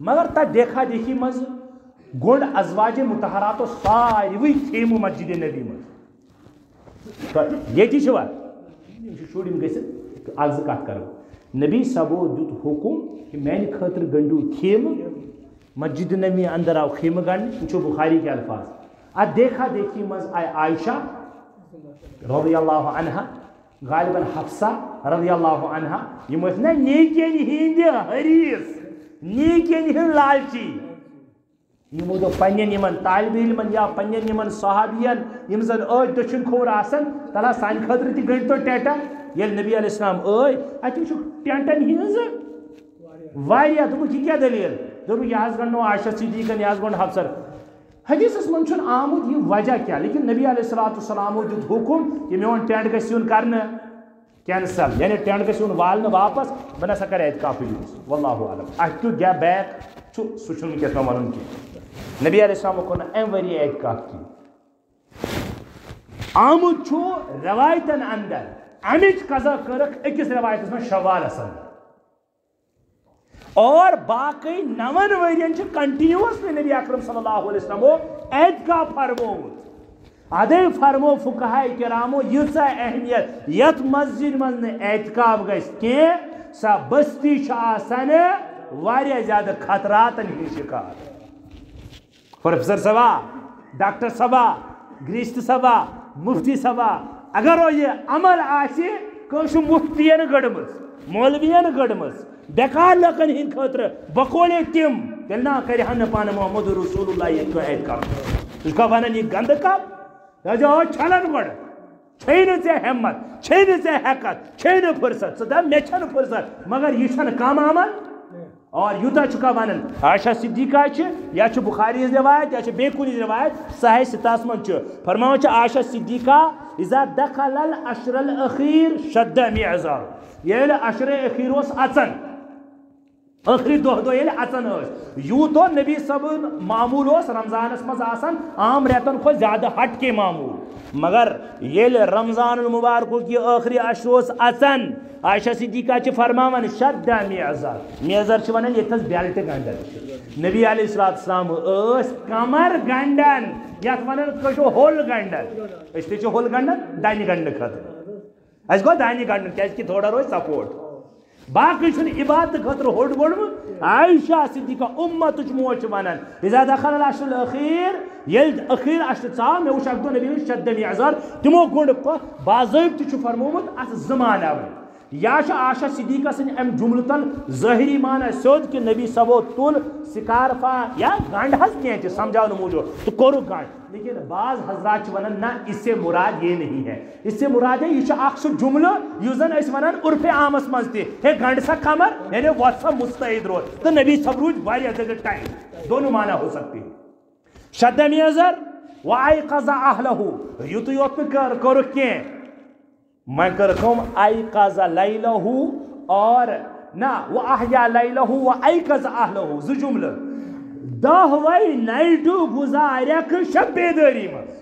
مگر تتھ دیکھا دیکھی منٛز گوٚنڈ ازواجِ مُطہراتو ساروٕے خیٖمہٕ مسجدِ نبی منٛز ییٚتہِ چھِوا یِم چھِ شُرۍ یِم گٔژھِتھ اکھ زٕ کتھ کرو نبی صٲبو دیُت حُکُم کہِ میانہِ خٲطرٕ گنڈِو خیٖمہٕ مسجدِ نبی اندر آو خیٖمہٕ گنڈنہٕ یِم چھِ بخاری کے الفاظ اتھ دیکھا دیکھی منٛز آیہِ عائشہ رضی اللہ عنہا غالباً حفصہ رضی اللہ عنہا یِم ٲسۍ نہ نیکین ہِنٛدِ حریٖص نیکین ہِنٛدۍ لالچی یِمو دوٚپ پننٮ۪ن یِمن طالبہِ علمن یا پننٮ۪ن یِمن صحابین یِم زن ٲدۍ دٔچھُن کھوٚر آسان تلہ سانہِ خٲطرٕ تہِ گٔنڈۍتو ٹیٹا ییٚلہِ نبی علیہ السلام اتہِ وٕچھُکھ ٹینٹن ہِنٛز واریاہ دوٚپُکھ یہِ کیٛاہ دٔلیٖل دوٚپُکھ یہِ حظ گنڈنو عائشہ صدیقن یہِ حظ گوٚنڈ حفصر حدیثس منٛز چھُنہٕ آمُت یہِ وجہ کیٛاہ لیکن نبی علیہ السلامو دیُت حُکُم کہِ میون ٹینٹ گژھِ یُن کرنہٕ کینسل یعنی ٹینٹ گژھِ یُن والنہٕ واپس بہٕ نسا کرٕ اعتکافٕے یوٗز واللہ عالم اتھ کیُتھ کیٛاہ بیک چھُ سُہ چھُنہٕ وٕنکیٚس مےٚ ونُن کینٛہہ نبی علیہ السلامو کوٚر نہٕ امہِ ؤریہِ اعتکاف کینٛہہ آمُت چھُ رٮ۪وایتن اندر امچ قضا کرک اکس روایت میں شوال اصل اور باقی 9 ورین کنٹینیوسلی نبی اکرم صلی اللہ علیہ وسلم اعتکاف فرموت ادے فرمو فقہاء کرامو یژ اہمیت یت مسجد من اعتکاف گژھِ کی سا بستی آسان واریاہ زیادہ خطراتن ہند شکار پروفیسر صبا ڈاکٹر صبا گریست صبا مفتی صبا اگر وہ یہ عمل آسی کش مفتین گڑمز مولوین گڑمز بیکار لکن ہند خاطر بقولے تم تیل نہ کرہن پان محمد رسول اللہ یہ اعتکاف اس کا ونان یہ گند کپ چھلن گڑ چھے ہمت چھے حیکت چھے فرصت سدا مے چھن فرصت مگر یہ چھن کم عمل اور یوتا چکا ونان عائشہ صدیقہ یا بخاری روایت یا بے کن روایت صحیح ستاس من فرمان عائشہ صدیقہ اذا دخل العشر الاخیر شد میعزار یل عشر اخیر اس اچن آخری دہ یل اچن یوت نبی صبر معمول اس رمضانس مز آسان عام ریتن کھو زیادہ ہٹ کے معمول مگر یل رمضان المبارک کی آخری عشر اس اچن عائشہ صدیقہ فرمان شد میعزار میعزار ونان یتس بیلٹ گنڈن نبی علیہ السلام اس کمر گنڈن یت ونان کشو ہول گنڈن اس تے ہول گنڈن دانہ گنڈن خاطر اس گو دانہ گنڈن کیازِ کہ تھوڑا روز سپورٹ باقی چھن عبادت خاطر ہوڑ گوڑمت عائشہ صدیقہ امت موچ ونان اذا دخل العشر الاخیر یل اخیر عشر ثا مے وچ اکدو نبی شد میعزار تمو گوڑ باضابطہ چھ فرمومت اس زمانہ یا عائشہ صدیقہ سن ام جملتن ظاہری معنی سود کہ نبی صبو تل سکارفا یا گنڈ ہس کی سمجھاؤ موجود تو کورو گنڈ لیکن بعض حضرات ونان نہ اس سے مراد یہ نہیں ہے اس سے مراد ہے یہ اخ جملہ یوزن اس ونان عرف عامس مز تہ ہے گنڈ سا کمر یعنی وت سا مستعد روز تو نبی صبر روز واریاہ زیادہ ٹائم دونوں معنی ہو سکتے ہیں شد میعزر وایقظ اہلہ یوت یوت کرو کی میں کرکم ایقظ لیلہ اور نا وہ احیا لیلہ و ایقظ اہلہ ز جملہ دہوئی نائٹو گزارک شب بیداری مز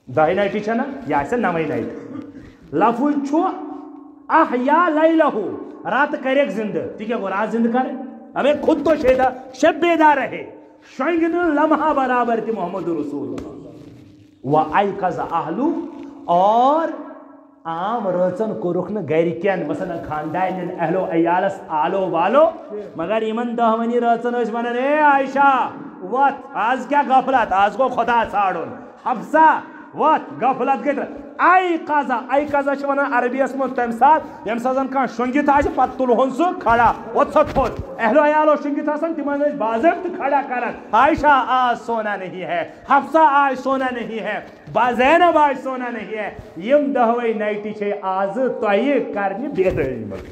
دہی نائٹی چھنا یا اسے نوئی نائٹ لفظ چھو احیا لیلہ رات کریک زندہ ٹھیک ہے وہ رات زندہ کرے ابے خود تو شیدہ شب بیدار رہے شنگن لمحہ برابر تھی محمد رسول اللہ و ایقظ اہلو اور عام رچن کورکھ گرکین مثلا خاندان اہلو عیالس آلو والو مگر یمن دہونی رچن ونان اے عائشہ وت آز کیا غفلت آز گو خدا ژھانڈن حفصہ وت غفلت گئی ایقظ ونان عربیس من تمہ سات یم سات زن کھانا شنگت آ پتہ تلہن سہ کھڑا وت سا تھوت اہلو عیالو شنگت آسان تمن باضابطہ کھڑا کران عائشہ آج سونا نہیں ہے حفصہ آج سونا نہیں ہے زینب آج سونا نہیں ہے یم دہوئی نائٹی چھے آز تہی کرنی بیداری مز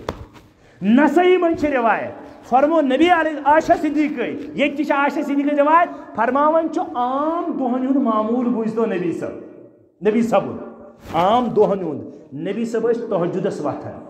نسائی من چھ روایت فرمو نبی علیہ عائشہ صدیقہ یہ تہ عائشہ صدیقہ روایت فرماون چھ عام دہن ہند معمول بوزتو نبی صبر عام دہن ہند نبی صب تہجدس وتھان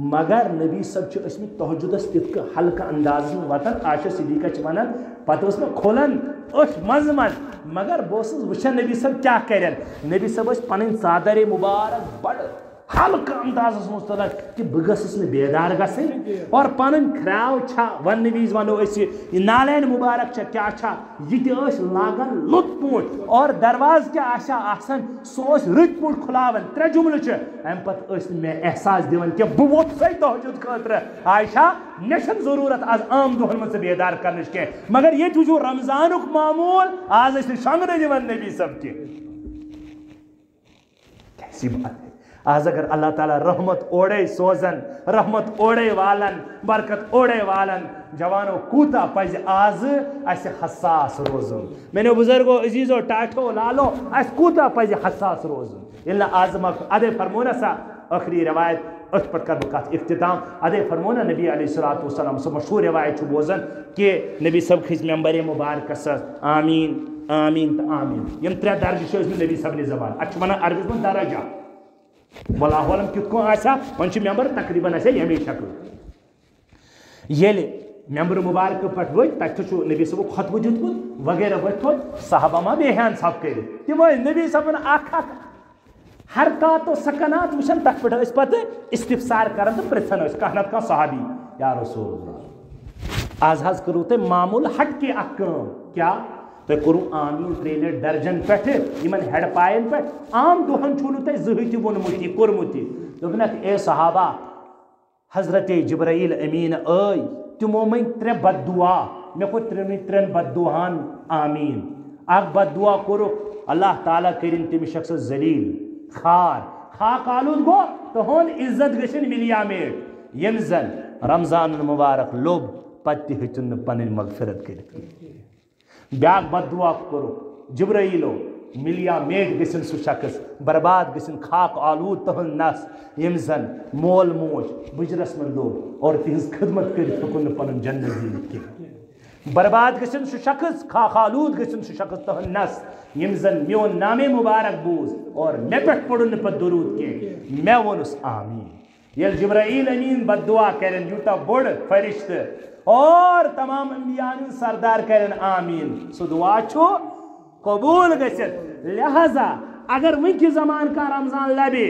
مگر نبی صب ٲسمٕتۍ تہجدس تِتھ ہلکہ انداز وتھان عائشہ صدیقہ ونان پتہ ٲس مےٚ کھولان أچھ منٛزٕ منٛزٕ مگر بہٕ اوسُس وٕچھان نبی صب کیٛاہ کرن نبی صب ٲسۍ پنٕنۍ ژادرے مُبارک بڑٕ ہلکہ اندازس مز تلان کہ بہ گھس نا بیدار گھن اور پن کھراو چھا ون وز ونو یہ نالین مبارک چھا کیا چھا یہ لاگان لط پوٹ اور دروازہ کیا آسان سو رت پوٹ کھلاون ترے جملہ ام پتہ مے احساس دِوان کہ بہ ووت سی تہجد خاطر عائشہ مے چھن ضرورت آز عام دہن من بیدار کرنچ کی مگر یہ وچھو رمضانک معمول آز شنگنے دِوان نبی صب کی کیسی بات ہے آج اگر اللہ تعالیٰ رحمت اوڑے سوزن رحمت اوڑے والن برکت اوڑے والن جوانو کوتا پز آز اس حساس روزن میں نے بزرگو عزیزو ٹاٹھو لالو اس کوتا پز حساس روزن اللہ آزما ادے فرمونا سا آخری روایت ات پٹ کر بکات اختتام ادے فرمونا نبی علیہ الصلوۃ والسلام سو مشہور روایت بوزن کہ نبی صب کھس ممبر مبارک سر آمین آمین تو آمین یم ترے درجہ نبی صب نے زبان اچھا ونان عربی من درجہ واللہ عالم کت کو آسا ون ممبر تقریباً آسا یمی شکل یل ممبر مبارک پٹ ورت تک نبی صبح خطبہ دیتمت وغیرہ ورت صحابہ ما بیہان سب کر تم نبی صبن اخ حرکات و سکنات وچھن تک پہ پتہ استفسار کران تو پرژھان کھانا نتہ کھانا صحابی یا رسول اللہ آز حض کرو تہ معمول ہٹ کے اخ کیا تہ کرو آمین تریلے درجن پہ یمن ہیڈ پائن پہ عام دہن چھو تہ زہی تہ وونمت یہ کورمت دوپنک اے صحابہ حضرت جبرائیل امین آئی تمو من 3 بد دعا مے کو 3 بد دعان آمین اک بد دعا کرو اللہ تعالیٰ کرن تم شخص ذلیل خار خاک آلود گو تہن عزت گژھن ملیا میٹ یم زن رمضان المبارک لوب پتہ ہیچن پن مغفرت کرت بیاک بد دعا کرو جبرائیلو ملیا میٹ گژھن سہ شخص برباد گژھن خاک آلود تہن نس یم زن مول موج بجرس من لوگ اور تہذ خدمت کرت ہکن پن جنت دینت کی برباد گژھن سہ شخص خاک آلود گژھن سہ شخص تہن نس یم زن میون نام مبارک بوز اور مے پہ پڑن پت درود کی مے ونس آمین یل جبرائیل امین بد دعا کرن یوتا بڑ فرشت اور تمام انبیاء سردار کرن آمین سہ دعا چھو قبول گژھت لہذا اگر ونکہ زمان کا رمضان لبے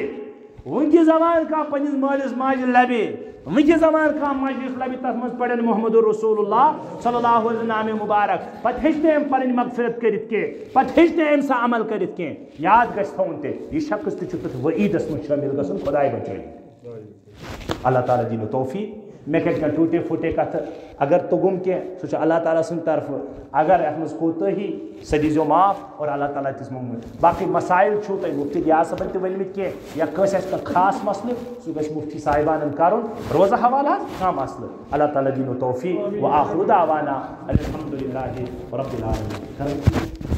ونکہ زمان کا پنس مالس ماج لبے ونکہ زمان کا مجلس لبے تر مز پڑن محمد رسول اللہ صلی اللہ علیہ وسلم نام مبارک پتہ ہیچنے ام پنن مغفرت کرت کے پتہ ہیچنے ام سا عمل کرت کے یاد گژھِ تھاون تے یہ شخص تہ چھُ تتھ وعیدس من شامل گژھن خدائے بچٲیِن اللہ تعالیٰ دینو توفیق میں کہتے ہیں ٹوٹے پھوٹے کت اگر تگم کی سہ اللہ تعالیٰ سن طرف اگر ات مز کوتاہی سہ دیزیو معاف اور اللہ تعالیٰ تس منگمت باقی مسائل چھو تہ مفتی گیاس صاحبن تہ ورمت کی یا کس آسہ خاص مسئلہ سہ گژھِ مفتی صاحبان کرن روزہ حوالہ کانٛہہ مسئلہ اللہ تعالیٰ دینو توفیق و آخر دعوانا الحمد للہ رب العالمین.